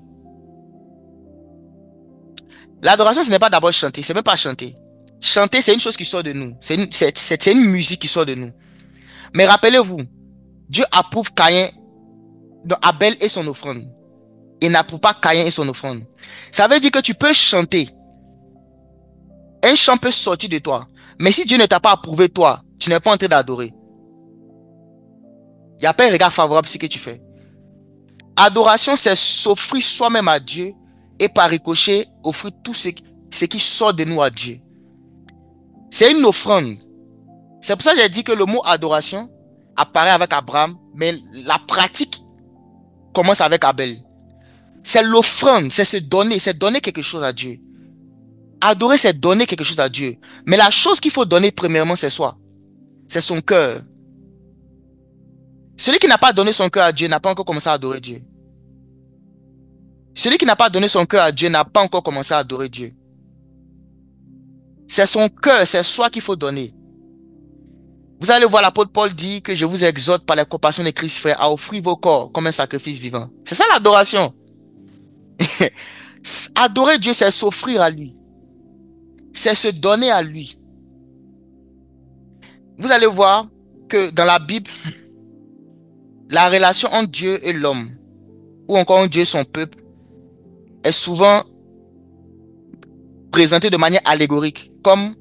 Speaker 1: L'adoration, ce n'est pas d'abord chanter. C'est même pas chanter. Chanter, c'est une chose qui sort de nous. C'est une musique qui sort de nous. Mais rappelez-vous, Dieu approuve Abel et son offrande. Il n'approuve pas Caïn et son offrande. Ça veut dire que tu peux chanter. Un chant peut sortir de toi. Mais si Dieu ne t'a pas approuvé toi, tu n'es pas en train d'adorer. Il n'y a pas un regard favorable sur ce que tu fais. Adoration, c'est s'offrir soi-même à Dieu et par ricochet, offrir tout ce qui sort de nous à Dieu. C'est une offrande. C'est pour ça que j'ai dit que le mot adoration apparaît avec Abraham, mais la pratique commence avec Abel. C'est l'offrande, c'est donner quelque chose à Dieu. Adorer, c'est donner quelque chose à Dieu. Mais la chose qu'il faut donner premièrement, c'est soi. C'est son cœur. Celui qui n'a pas donné son cœur à Dieu n'a pas encore commencé à adorer Dieu. Celui qui n'a pas donné son cœur à Dieu n'a pas encore commencé à adorer Dieu. C'est son cœur, c'est soi qu'il faut donner. Vous allez voir, l'apôtre Paul dit que je vous exhorte par la compassion de Christ, frère, à offrir vos corps comme un sacrifice vivant. C'est ça l'adoration. Adorer Dieu, c'est s'offrir à lui. C'est se donner à lui. Vous allez voir que dans la Bible, la relation entre Dieu et l'homme, ou encore entre Dieu et son peuple, est souvent présentée de manière allégorique, comme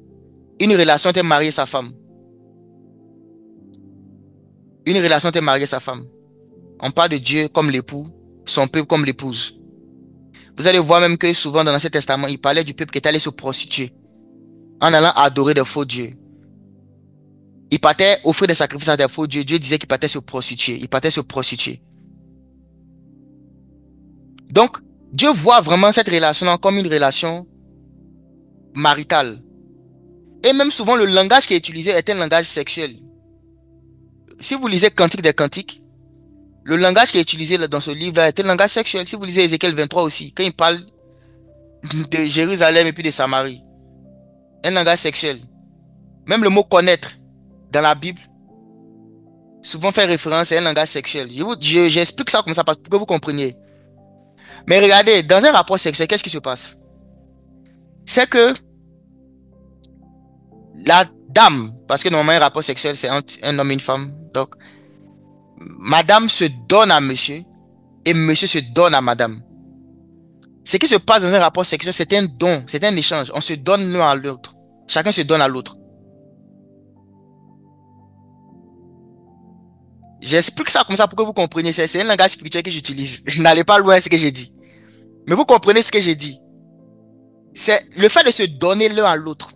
Speaker 1: une relation entre un mari et sa femme. Une relation entre un mari et sa femme. On parle de Dieu comme l'époux, son peuple comme l'épouse. Vous allez voir même que souvent dans l'Ancien Testament, il parlait du peuple qui est allé se prostituer en allant adorer des faux dieux. Il partait offrir des sacrifices à des faux dieux. Dieu disait qu'il partait se prostituer. Il partait se prostituer. Donc, Dieu voit vraiment cette relation comme une relation maritale. Et même souvent, le langage qui est utilisé est un langage sexuel. Si vous lisez Cantique des Cantiques, le langage qui est utilisé dans ce livre-là est un langage sexuel. Si vous lisez Ézéchiel 23 aussi, quand il parle de Jérusalem et puis de Samarie, un langage sexuel. Même le mot connaître dans la Bible souvent fait référence à un langage sexuel. J'explique ça comme ça pour que vous compreniez. Mais regardez, dans un rapport sexuel, qu'est-ce qui se passe? C'est que la dame, parce que normalement un rapport sexuel c'est entre un homme et une femme, donc madame se donne à monsieur et monsieur se donne à madame. Ce qui se passe dans un rapport sexuel, c'est un don, c'est un échange. On se donne l'un à l'autre. Chacun se donne à l'autre. J'explique ça comme ça pour que vous compreniez. C'est un langage spirituel que j'utilise. N'allez pas loin de ce que j'ai dit. Mais vous comprenez ce que j'ai dit. C'est le fait de se donner l'un à l'autre.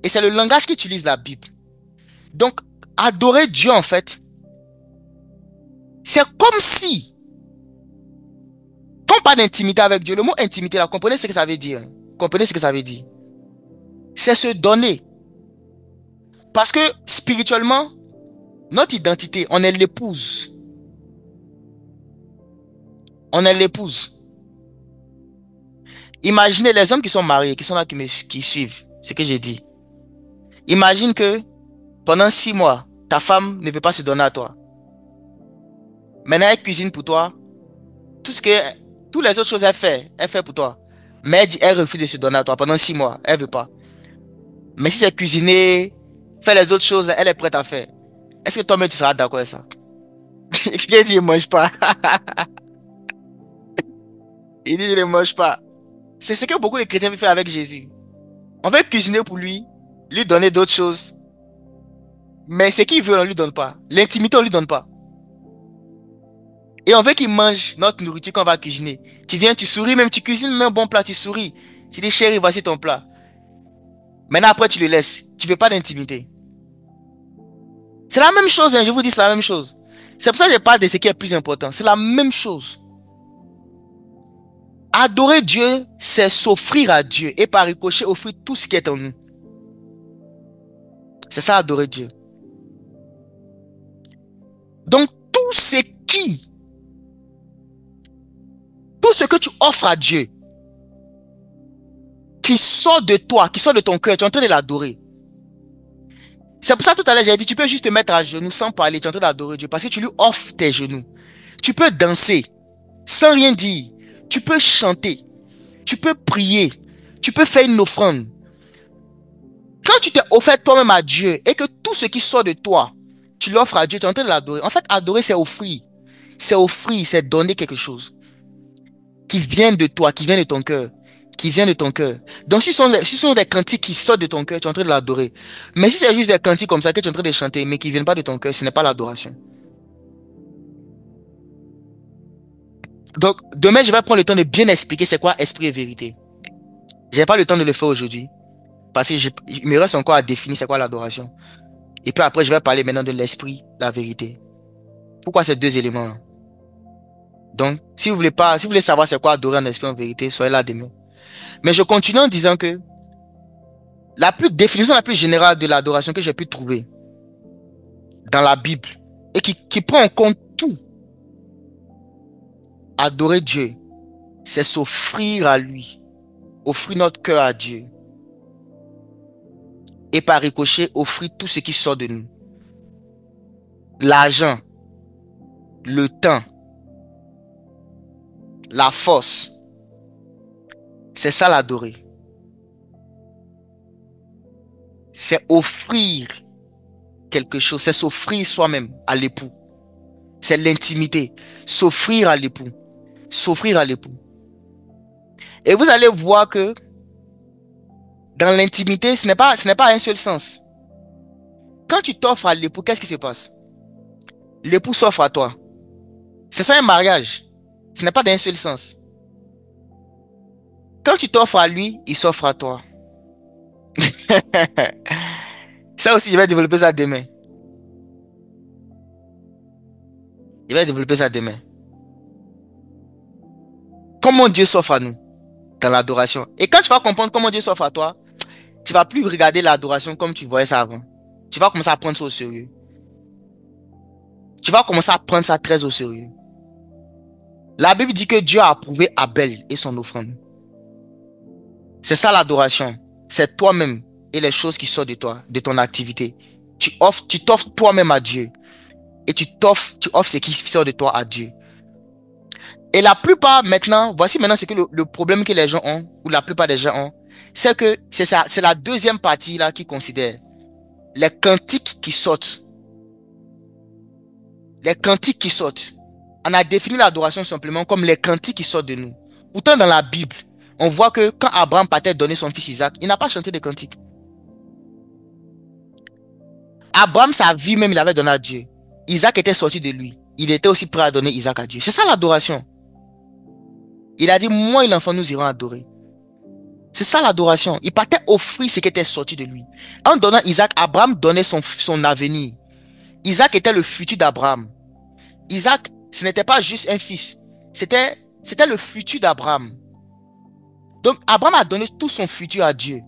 Speaker 1: Et c'est le langage qu'utilise la Bible. Donc, adorer Dieu, en fait, c'est comme si, quand on parle d'intimité avec Dieu, le mot intimité, là, comprenez ce que ça veut dire. Comprenez ce que ça veut dire. C'est se donner. Parce que, spirituellement, notre identité, on est l'épouse. On est l'épouse. Imaginez les hommes qui sont mariés, qui sont là, qui suivent ce que j'ai dit. Imagine que pendant 6 mois, ta femme ne veut pas se donner à toi. Maintenant, elle cuisine pour toi. Toutes les autres choses elle fait pour toi. Mais elle refuse de se donner à toi pendant 6 mois. Elle veut pas. Mais si c'est cuisiner, faire les autres choses, elle est prête à faire. Est-ce que toi-même tu seras d'accord avec ça? Quelqu'un dit, mange pas. Il dit, je ne mange pas. C'est ce que beaucoup de chrétiens veulent faire avec Jésus. On veut cuisiner pour lui donner d'autres choses. Mais ce qu'il veut, on ne lui donne pas. L'intimité, on ne lui donne pas. Et on veut qu'il mange notre nourriture qu'on va cuisiner. Tu viens, tu souris, même tu cuisines même un bon plat, tu souris. Tu dis, chérie, voici ton plat. Maintenant, après, tu le laisses. Tu ne veux pas d'intimité. C'est la même chose, hein, je vous dis, c'est la même chose. C'est pour ça que je parle de ce qui est plus important. C'est la même chose. Adorer Dieu, c'est s'offrir à Dieu et par ricochet offrir tout ce qui est en nous. C'est ça, adorer Dieu. Donc, qui, tout ce que tu offres à Dieu, qui sort de toi, qui sort de ton cœur, tu es en train de l'adorer. C'est pour ça tout à l'heure, j'ai dit, tu peux juste te mettre à genoux sans parler, tu es en train d'adorer Dieu parce que tu lui offres tes genoux. Tu peux danser sans rien dire. Tu peux chanter. Tu peux prier. Tu peux faire une offrande. Quand tu t'es offert toi-même à Dieu et que tout ce qui sort de toi, tu l'offres à Dieu, tu es en train de l'adorer. En fait, adorer, c'est offrir. C'est offrir, c'est donner quelque chose qui vient de toi, qui vient de ton cœur. Qui vient de ton cœur. Donc, si ce sont des cantiques qui sortent de ton cœur, tu es en train de l'adorer. Mais si c'est juste des cantiques comme ça que tu es en train de chanter, mais qui ne viennent pas de ton cœur, ce n'est pas l'adoration. Donc, demain, je vais prendre le temps de bien expliquer c'est quoi esprit et vérité. Je n'ai pas le temps de le faire aujourd'hui. Parce que il me reste encore à définir c'est quoi l'adoration. Et puis après, je vais parler maintenant de l'esprit, la vérité. Pourquoi ces deux éléments-là? Donc, si vous voulez savoir c'est quoi adorer en esprit en vérité, soyez là demain. Mais je continue en disant que définition la plus générale de l'adoration que j'ai pu trouver dans la Bible et qui prend en compte tout, adorer Dieu, c'est s'offrir à lui, offrir notre cœur à Dieu. Et par ricochet, offrir tout ce qui sort de nous. L'argent, le temps, la force. C'est ça l'adorer. C'est offrir quelque chose. C'est s'offrir soi-même à l'époux. C'est l'intimité. S'offrir à l'époux. S'offrir à l'époux. Et vous allez voir que dans l'intimité, ce n'est pas un seul sens. Quand tu t'offres à l'époux, qu'est-ce qui se passe? L'époux s'offre à toi. C'est ça un mariage. Ce n'est pas d'un seul sens. Quand tu t'offres à lui, il s'offre à toi. Ça aussi, je vais développer ça demain. Je vais développer ça demain. Comment Dieu s'offre à nous dans l'adoration. Et quand tu vas comprendre comment Dieu s'offre à toi, tu vas plus regarder l'adoration comme tu voyais ça avant. Tu vas commencer à prendre ça au sérieux. Tu vas commencer à prendre ça très au sérieux. La Bible dit que Dieu a approuvé Abel et son offrande. C'est ça l'adoration. C'est toi-même et les choses qui sortent de toi, de ton activité. Tu t'offres toi-même à Dieu. Et tu offres ce qui sort de toi à Dieu. Et la plupart maintenant, voici maintenant ce que le problème que les gens ont, ou la plupart des gens ont, c'est que c'est la deuxième partie là qui considère les cantiques qui sortent. Les cantiques qui sortent. On a défini l'adoration simplement comme les cantiques qui sortent de nous. Pourtant dans la Bible, on voit que quand Abraham partait donner son fils Isaac, il n'a pas chanté des cantiques. Abraham, sa vie même, il avait donné à Dieu. Isaac était sorti de lui. Il était aussi prêt à donner Isaac à Dieu. C'est ça l'adoration. Il a dit, moi et l'enfant, nous irons adorer. C'est ça l'adoration. Il partait offrir ce qui était sorti de lui. En donnant Isaac, Abraham donnait son avenir. Isaac était le futur d'Abraham. Isaac, ce n'était pas juste un fils. C'était le futur d'Abraham. Donc, Abraham a donné tout son futur à Dieu.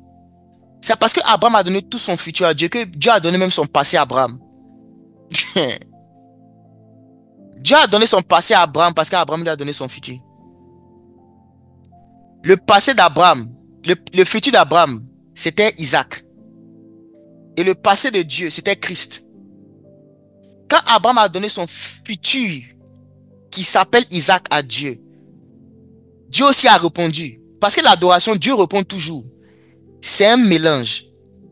Speaker 1: C'est parce que Abraham a donné tout son futur à Dieu que Dieu a donné même son passé à Abraham. Dieu a donné son passé à Abraham parce qu'Abraham lui a donné son futur. Le passé d'Abraham, le futur d'Abraham, c'était Isaac. Et le passé de Dieu, c'était Christ. Quand Abraham a donné son futur, qui s'appelle Isaac, à Dieu, Dieu aussi a répondu. Parce que l'adoration, Dieu répond toujours. C'est un mélange.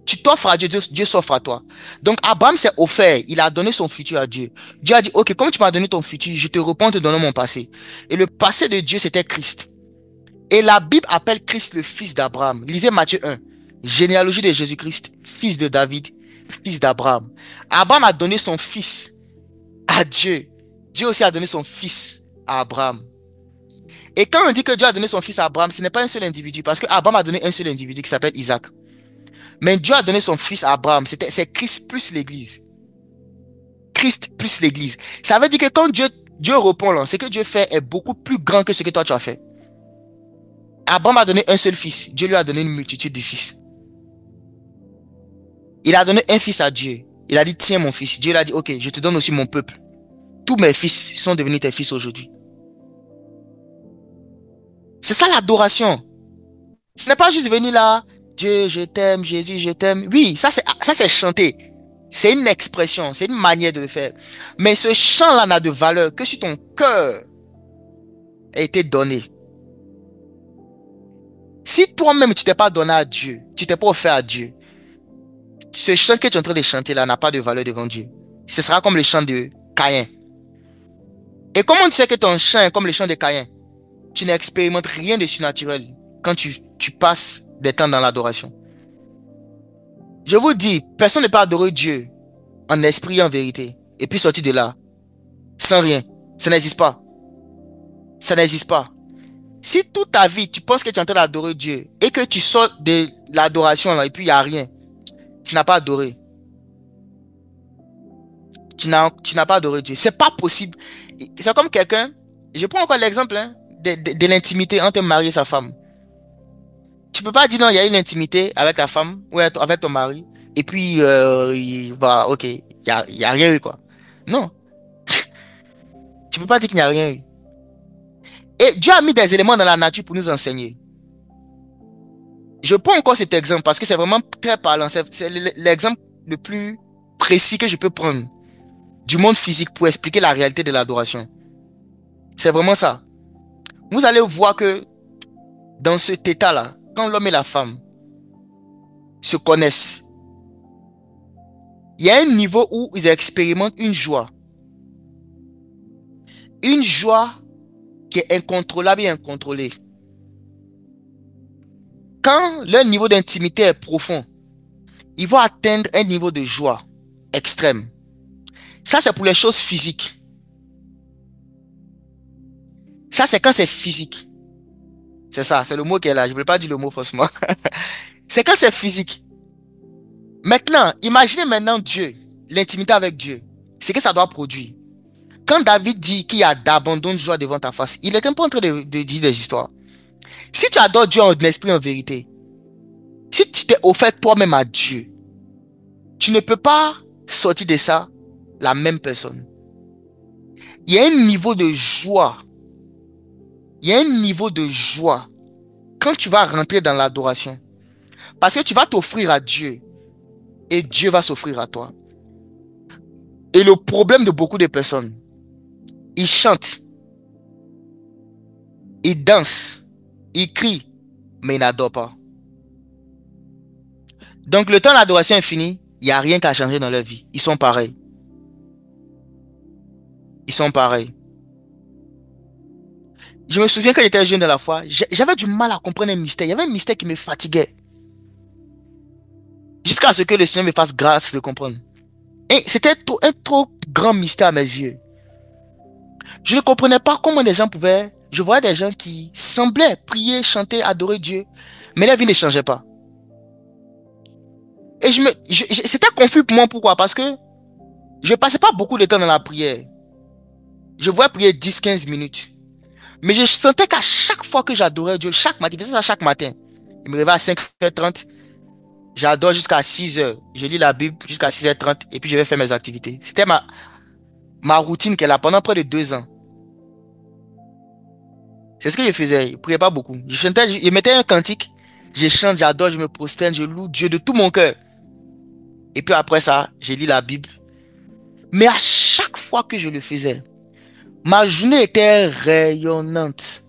Speaker 1: Tu t'offres à Dieu, Dieu s'offre à toi. Donc Abraham s'est offert, il a donné son futur à Dieu. Dieu a dit, ok, comme tu m'as donné ton futur, je te réponds en te donnant mon passé. Et le passé de Dieu, c'était Christ. Et la Bible appelle Christ le fils d'Abraham. Lisez Matthieu 1. Généalogie de Jésus-Christ, fils de David, fils d'Abraham. Abraham a donné son fils à Dieu. Dieu aussi a donné son fils à Abraham. Et quand on dit que Dieu a donné son fils à Abraham, ce n'est pas un seul individu, parce que Abraham a donné un seul individu qui s'appelle Isaac. Mais Dieu a donné son fils à Abraham. C'est Christ plus l'Église. Christ plus l'Église. Ça veut dire que quand Dieu répond là, ce que Dieu fait est beaucoup plus grand que ce que toi tu as fait. Abraham a donné un seul fils. Dieu lui a donné une multitude de fils. Il a donné un fils à Dieu. Il a dit, tiens mon fils. Dieu lui a dit, ok, je te donne aussi mon peuple. Tous mes fils sont devenus tes fils aujourd'hui. C'est ça l'adoration. Ce n'est pas juste venir là, Dieu, je t'aime, Jésus, je t'aime. Oui, ça c'est chanter. C'est une expression, c'est une manière de le faire. Mais ce chant-là n'a de valeur que si ton cœur a été donné. Si toi-même tu t'es pas donné à Dieu, tu t'es pas offert à Dieu, ce chant que tu es en train de chanter là n'a pas de valeur devant Dieu. Ce sera comme le chant de Caïn. Et comment tu sais que ton chant est comme le chant de Caïn? Tu n'expérimentes rien de surnaturel quand tu passes des temps dans l'adoration. Je vous dis, personne ne peut adorer Dieu en esprit et en vérité et puis sortir de là sans rien. Ça n'existe pas. Ça n'existe pas. Si toute ta vie, tu penses que tu es en train d'adorer Dieu et que tu sors de l'adoration là et puis il n'y a rien, tu n'as pas adoré. Tu n'as pas adoré Dieu. C'est pas possible. C'est comme quelqu'un, je prends encore l'exemple de l'intimité entre un mari et sa femme. Tu peux pas dire non, il y a une intimité avec ta femme ou avec ton mari et puis ok, il y a rien eu quoi. Non, tu peux pas dire qu'il n'y a rien eu. Et Dieu a mis des éléments dans la nature pour nous enseigner. Je prends encore cet exemple parce que c'est vraiment très parlant. C'est l'exemple le plus précis que je peux prendre du monde physique pour expliquer la réalité de l'adoration. C'est vraiment ça. Vous allez voir que dans cet état-là, quand l'homme et la femme se connaissent, il y a un niveau où ils expérimentent une joie. Une joie qui est incontrôlable et incontrôlée. Quand leur niveau d'intimité est profond, ils vont atteindre un niveau de joie extrême. Ça, c'est pour les choses physiques. Ça, c'est quand c'est physique. C'est ça, c'est le mot qui est là. Je ne voulais pas dire le mot faussement. C'est quand c'est physique. Maintenant, imaginez maintenant Dieu, l'intimité avec Dieu. C'est que ça doit produire. Quand David dit qu'il y a d'abandon de joie devant ta face, il est un peu en train de dire des histoires. Si tu adores Dieu en esprit en vérité, si tu t'es offert toi-même à Dieu, tu ne peux pas sortir de ça la même personne. Il y a un niveau de joie. Il y a un niveau de joie quand tu vas rentrer dans l'adoration. Parce que tu vas t'offrir à Dieu et Dieu va s'offrir à toi. Et le problème de beaucoup de personnes, ils chantent, ils dansent, ils crient, mais ils n'adorent pas. Donc le temps de l'adoration est fini, il n'y a rien qu'à changer dans leur vie. Ils sont pareils. Ils sont pareils. Je me souviens quand j'étais jeune de la foi, j'avais du mal à comprendre un mystère. Il y avait un mystère qui me fatiguait. Jusqu'à ce que le Seigneur me fasse grâce de comprendre. Et c'était un trop grand mystère à mes yeux. Je ne comprenais pas comment des gens pouvaient... Je voyais des gens qui semblaient prier, chanter, adorer Dieu, mais leur vie ne changeait pas. Et c'était confus pour moi. Pourquoi? Parce que je ne passais pas beaucoup de temps dans la prière. Je voyais prier 10-15 minutes. Mais je sentais qu'à chaque fois que j'adorais Dieu, chaque matin, je faisais ça chaque matin. Il me réveillait à 5h30. J'adore jusqu'à 6h. Je lis la Bible jusqu'à 6h30 et puis je vais faire mes activités. C'était ma routine qu'elle a pendant près de 2 ans. C'est ce que je faisais. Je ne priais pas beaucoup. Je mettais un cantique. Je chante, j'adore, je me prosterne, je loue Dieu de tout mon cœur. Et puis après ça, je lis la Bible. Mais à chaque fois que je le faisais, ma journée était rayonnante.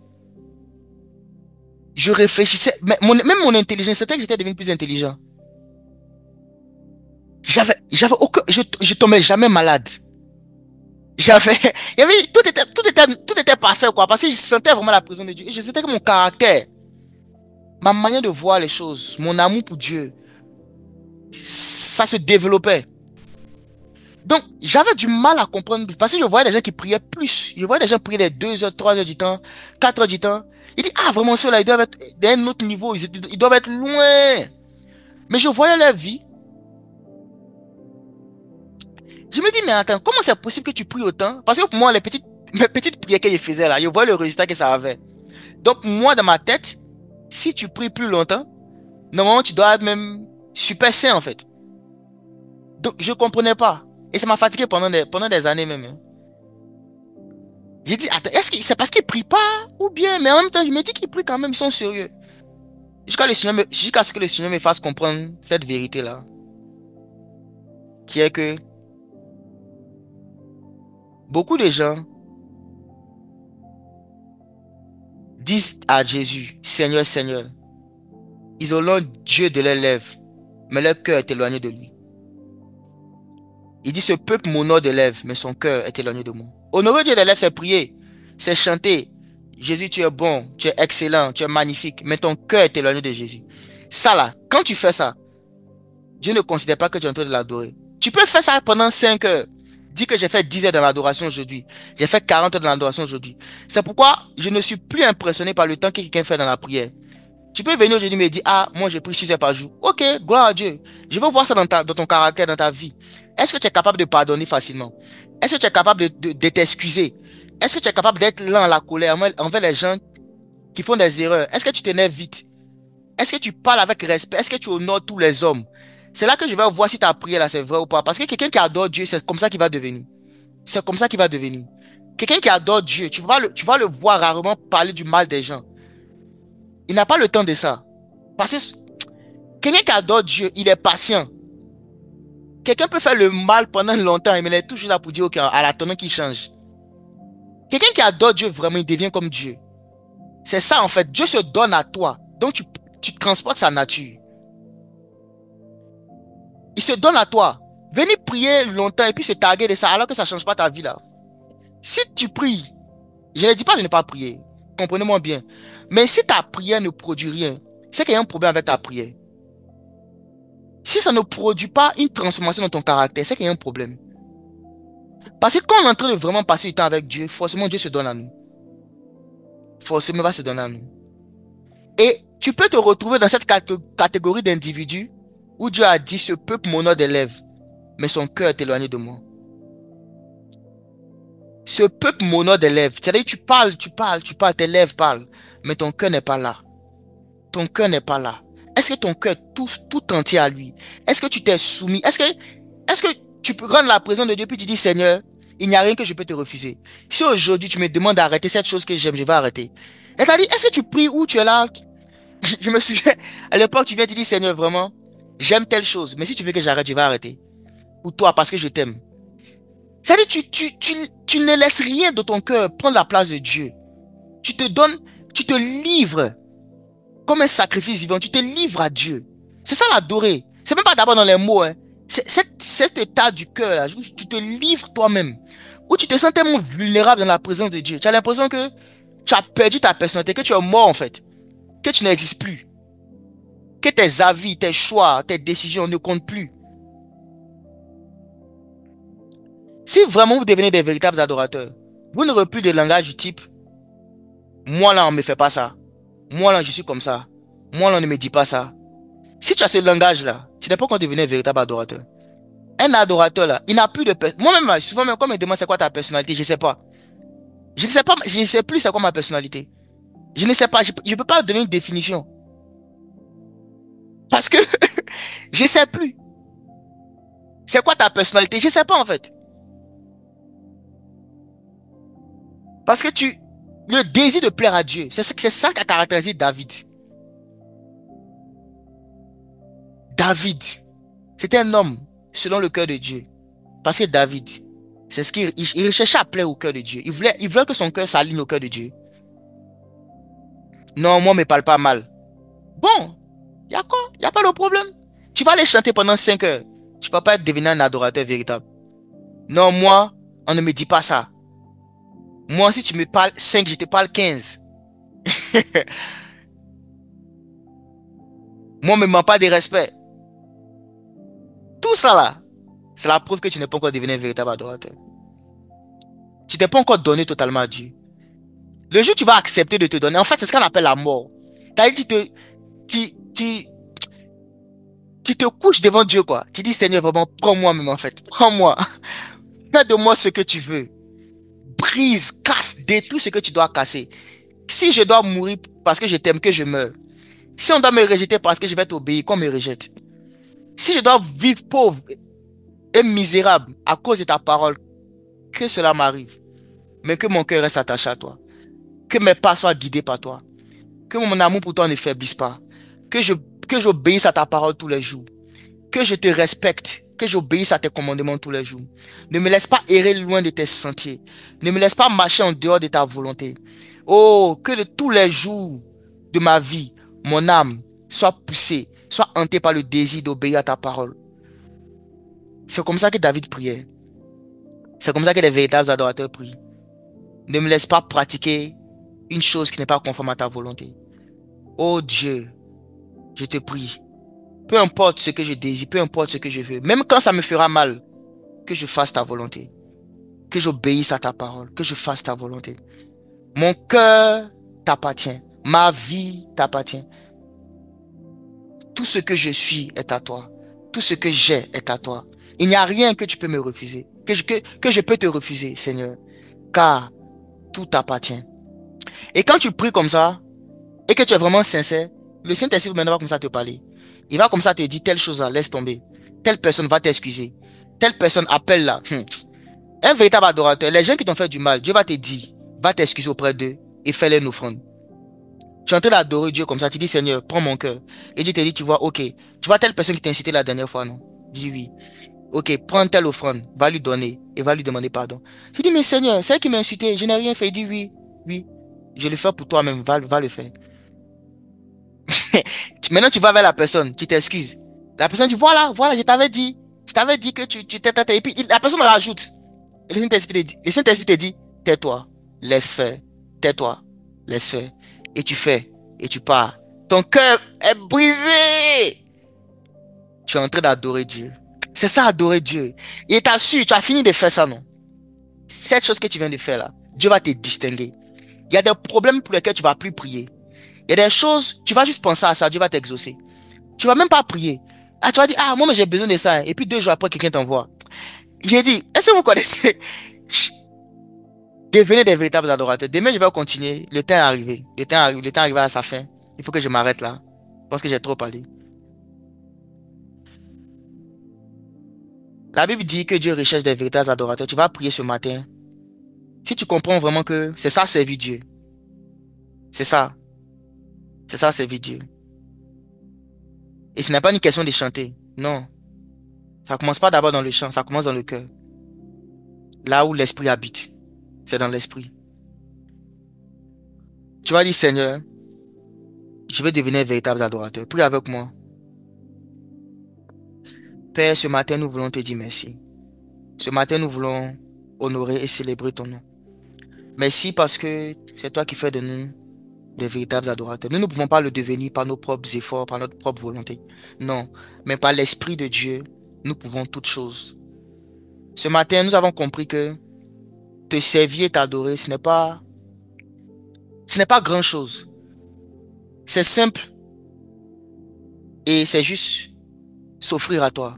Speaker 1: Je réfléchissais. Même mon intelligence, c'était que j'étais devenu plus intelligent. J'avais aucun, je tombais jamais malade. Il y avait, tout était parfait, quoi, parce que je sentais vraiment la présence de Dieu. Et je sentais que mon caractère ma manière de voir les choses, mon amour pour Dieu, ça se développait. Donc, j'avais du mal à comprendre parce que je voyais des gens qui priaient plus. Je voyais des gens prier les 2 heures, 3 heures du temps, 4 heures du temps. Il dit, ah, vraiment, ceux-là, ils doivent être d'un autre niveau, ils doivent être loin. Mais je voyais leur vie. Je me dis, mais attends, comment c'est possible que tu pries autant? Parce que pour moi, mes petites prières que je faisais là, je voyais le résultat que ça avait. Donc, moi, dans ma tête, si tu pries plus longtemps, normalement, tu dois être même super sain, en fait. Donc, je comprenais pas. Et ça m'a fatigué pendant des années même, hein. J'ai dit, attends, est-ce que c'est parce qu'ils prient pas? Ou bien, mais en même temps, je me dis qu'ils prient quand même, ils sont sérieux. Jusqu'à ce que le Seigneur me fasse comprendre cette vérité-là. Qui est que beaucoup de gens disent à Jésus, Seigneur, Seigneur. Ils ont Dieu de leurs lèvres, mais leur cœur est éloigné de lui. Il dit, ce peuple m'honore des lèvres, mais son cœur est éloigné de moi. Honorer Dieu des lèvres, c'est prier, c'est chanter. Jésus, tu es bon, tu es excellent, tu es magnifique, mais ton cœur est éloigné de Jésus. Ça là, quand tu fais ça, Dieu ne considère pas que tu es en train de l'adorer. Tu peux faire ça pendant 5 heures. Dis que j'ai fait 10 heures dans l'adoration aujourd'hui. J'ai fait 40 heures dans l'adoration aujourd'hui. C'est pourquoi je ne suis plus impressionné par le temps que quelqu'un fait dans la prière. Tu peux venir aujourd'hui me dire, ah, moi j'ai pris 6 heures par jour. Ok, gloire à Dieu. Je veux voir ça dans ton caractère, dans ta vie. Est-ce que tu es capable de pardonner facilement? Est-ce que tu es capable de t'excuser? Est-ce que tu es capable d'être lent à la colère envers les gens qui font des erreurs? Est-ce que tu t'énerves vite? Est-ce que tu parles avec respect? Est-ce que tu honores tous les hommes? C'est là que je vais voir si ta prière là c'est vrai ou pas. Parce que quelqu'un qui adore Dieu, c'est comme ça qu'il va devenir. C'est comme ça qu'il va devenir. Quelqu'un qui adore Dieu, tu vas le voir rarement parler du mal des gens. Il n'a pas le temps de ça. Parce que quelqu'un qui adore Dieu, il est patient. Quelqu'un peut faire le mal pendant longtemps, mais il est toujours là pour dire, ok, à l'attendant qu'il change. Quelqu'un qui adore Dieu vraiment, il devient comme Dieu. C'est ça en fait. Dieu se donne à toi. Donc tu transportes sa nature. Il se donne à toi. Venir prier longtemps et puis se targuer de ça alors que ça ne change pas ta vie là. Si tu pries, je ne dis pas de ne pas prier. Comprenez-moi bien. Mais si ta prière ne produit rien, c'est qu'il y a un problème avec ta prière. Si ça ne produit pas une transformation dans ton caractère, c'est qu'il y a un problème. Parce que quand on est en train de vraiment passer du temps avec Dieu, forcément Dieu se donne à nous. Forcément il va se donner à nous. Et tu peux te retrouver dans cette catégorie d'individus où Dieu a dit, ce peuple m'honore des lèvres, mais son cœur est éloigné de moi. Ce peuple m'honore des lèvres. C'est-à-dire tu parles, tes lèvres parlent, mais ton cœur n'est pas là. Ton cœur n'est pas là. Est-ce que ton cœur est tout entier à lui? Est-ce que tu t'es soumis? Est-ce que tu peux rendre la présence de Dieu puis tu dis, Seigneur, il n'y a rien que je peux te refuser. Si aujourd'hui tu me demandes d'arrêter cette chose que j'aime, je vais arrêter. C'est-à-dire, est-ce que tu pries ou tu es là? Je me souviens, à l'époque, tu viens, tu dis, Seigneur, vraiment, j'aime telle chose, mais si tu veux que j'arrête, je vais arrêter. Pour toi, parce que je t'aime. C'est-à-dire, tu ne laisses rien de ton cœur prendre la place de Dieu. Tu te donnes, tu te livres comme un sacrifice vivant. Tu te livres à Dieu. C'est ça l'adorer. C'est même pas d'abord dans les mots, hein. C'est cet état du cœur là, où tu te livres toi-même. Où tu te sens tellement vulnérable dans la présence de Dieu. Tu as l'impression que tu as perdu ta personnalité, que tu es mort en fait. Que tu n'existes plus. Que tes avis, tes choix, tes décisions ne comptent plus. Si vraiment vous devenez des véritables adorateurs, vous n'aurez plus de langage du type moi là on me fait pas ça. Moi là je suis comme ça. Moi là on ne me dit pas ça. Si tu as ce langage là, tu n'es pas encore devenu un véritable adorateur. Un adorateur là, il n'a plus de moi-même, souvent même quand on me demande c'est quoi ta personnalité, je ne sais pas. Je ne sais pas, je ne sais plus c'est quoi ma personnalité. Je ne sais pas, je ne peux pas donner une définition. Parce que je ne sais plus. C'est quoi ta personnalité? Je ne sais pas en fait. Parce que le désir de plaire à Dieu, c'est ça qui a caractérisé David. David, c'était un homme selon le cœur de Dieu. Parce que David, c'est ce il cherchait à plaire au cœur de Dieu. Il voulait que son cœur s'aligne au cœur de Dieu. Non, moi, ne me parle pas mal. Bon, il y a quoi? Il n'y a pas de problème. Tu vas aller chanter pendant 5 heures. Tu ne vas pas devenir un adorateur véritable. Non, moi, on ne me dit pas ça. Moi, si tu me parles 5, je te parle 15. Moi, on ne me manque pas de respect. Tout ça là, c'est la preuve que tu n'es pas encore devenu un véritable adorateur. Tu t'es pas encore donné totalement à Dieu. Le jour où tu vas accepter de te donner, en fait, c'est ce qu'on appelle la mort. C'est-à-dire, tu, tu, tu te couches devant Dieu, quoi. Tu dis, Seigneur, vraiment, prends-moi même, en fait. Prends-moi. Fais de moi ce que tu veux. Brise, casse, détruis ce que tu dois casser. Si je dois mourir parce que je t'aime, que je meurs. Si on doit me rejeter parce que je vais t'obéir, qu'on me rejette. Si je dois vivre pauvre et misérable à cause de ta parole, que cela m'arrive. Mais que mon cœur reste attaché à toi. Que mes pas soient guidés par toi. Que mon amour pour toi ne faiblisse pas. Que je, que j'obéisse à ta parole tous les jours. Que je te respecte. Que j'obéisse à tes commandements tous les jours. Ne me laisse pas errer loin de tes sentiers. Ne me laisse pas marcher en dehors de ta volonté. Oh, que de tous les jours de ma vie, mon âme soit poussée, soit hantée par le désir d'obéir à ta parole. C'est comme ça que David priait. C'est comme ça que les véritables adorateurs prient. Ne me laisse pas pratiquer une chose qui n'est pas conforme à ta volonté. Oh Dieu, je te prie. Peu importe ce que je désire, peu importe ce que je veux, même quand ça me fera mal, que je fasse ta volonté. Que j'obéisse à ta parole, que je fasse ta volonté. Mon cœur t'appartient. Ma vie t'appartient. Tout ce que je suis est à toi. Tout ce que j'ai est à toi. Il n'y a rien que tu peux me refuser. Que je peux te refuser, Seigneur. Car tout t'appartient. Et quand tu pries comme ça, et que tu es vraiment sincère, le Saint-Esprit maintenant va commencer à te parler. Il va commencer à te dire telle chose là, laisse tomber. Telle personne va t'excuser. Telle personne appelle là. Un véritable adorateur, les gens qui t'ont fait du mal, Dieu va te dire, va t'excuser auprès d'eux et fais-leur une offrande. Tu es en train d'adorer Dieu comme ça, tu dis Seigneur, prends mon cœur. Et Dieu te dit, tu vois, ok, tu vois telle personne qui t'a incité la dernière fois, non? Dis oui. Ok, prends telle offrande, va lui donner et va lui demander pardon. Tu dis, mais Seigneur, c'est elle qui m'a insulté, je n'ai rien fait. Il dit oui, oui, je le fais pour toi-même, va le faire. Maintenant, tu vas vers la personne, tu t'excuses. La personne dit, voilà, je t'avais dit que tu t'es. Et puis la personne rajoute. Et le Saint-Esprit te dit, tais-toi, laisse faire, tais-toi, laisse faire. Et tu fais, et tu pars. Ton cœur est brisé. Tu es en train d'adorer Dieu. C'est ça, adorer Dieu. Et tu as su, tu as fini de faire ça, non? Cette chose que tu viens de faire là, Dieu va te distinguer. Il y a des problèmes pour lesquels tu ne vas plus prier. Il y a des choses, tu vas juste penser à ça, Dieu va t'exaucer. Tu ne vas même pas prier. Ah, tu vas dire, ah, moi, mais j'ai besoin de ça. Et puis 2 jours après, quelqu'un t'envoie. J'ai dit, est-ce que vous connaissez? Devenez des véritables adorateurs. Demain, je vais continuer. Le temps est arrivé. Le temps est arrivé à sa fin. Il faut que je m'arrête là. Je pense que j'ai trop parlé. La Bible dit que Dieu recherche des véritables adorateurs. Tu vas prier ce matin. Si tu comprends vraiment que c'est ça, servir Dieu. C'est ça. C'est ça, servir Dieu. Et ce n'est pas une question de chanter. Non. Ça commence pas d'abord dans le chant. Ça commence dans le cœur. Là où l'esprit habite. C'est dans l'esprit. Tu vas dire, Seigneur, je veux devenir un véritable adorateur. Prie avec moi. Père, ce matin, nous voulons te dire merci. Ce matin, nous voulons honorer et célébrer ton nom. Merci parce que c'est toi qui fais de nous des véritables adorateurs. Nous ne pouvons pas le devenir par nos propres efforts, par notre propre volonté. Non, mais par l'Esprit de Dieu, nous pouvons toutes choses. Ce matin, nous avons compris que te servir et t'adorer, ce n'est pas grand-chose. C'est simple et c'est juste s'offrir à toi.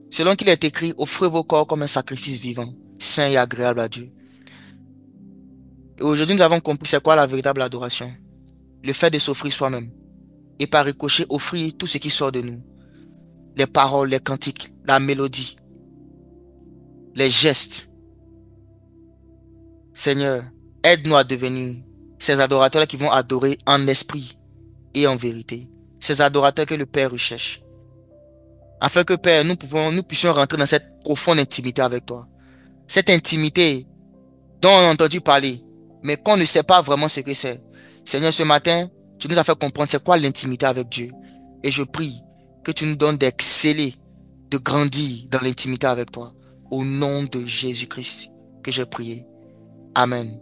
Speaker 1: Selon qu'il est écrit, offrez vos corps comme un sacrifice vivant, saint et agréable à Dieu. Et aujourd'hui, nous avons compris c'est quoi la véritable adoration. Le fait de s'offrir soi-même. Et par ricochet, offrir tout ce qui sort de nous. Les paroles, les cantiques, la mélodie, les gestes. Seigneur, aide-nous à devenir ces adorateurs qui vont adorer en esprit et en vérité. Ces adorateurs que le Père recherche. Afin que, Père, nous puissions rentrer dans cette profonde intimité avec toi. Cette intimité dont on a entendu parler, mais qu'on ne sait pas vraiment ce que c'est. Seigneur, ce matin, tu nous as fait comprendre c'est quoi l'intimité avec Dieu. Et je prie que tu nous donnes d'exceller, de grandir dans l'intimité avec toi. Au nom de Jésus-Christ que j'ai prié. Amen.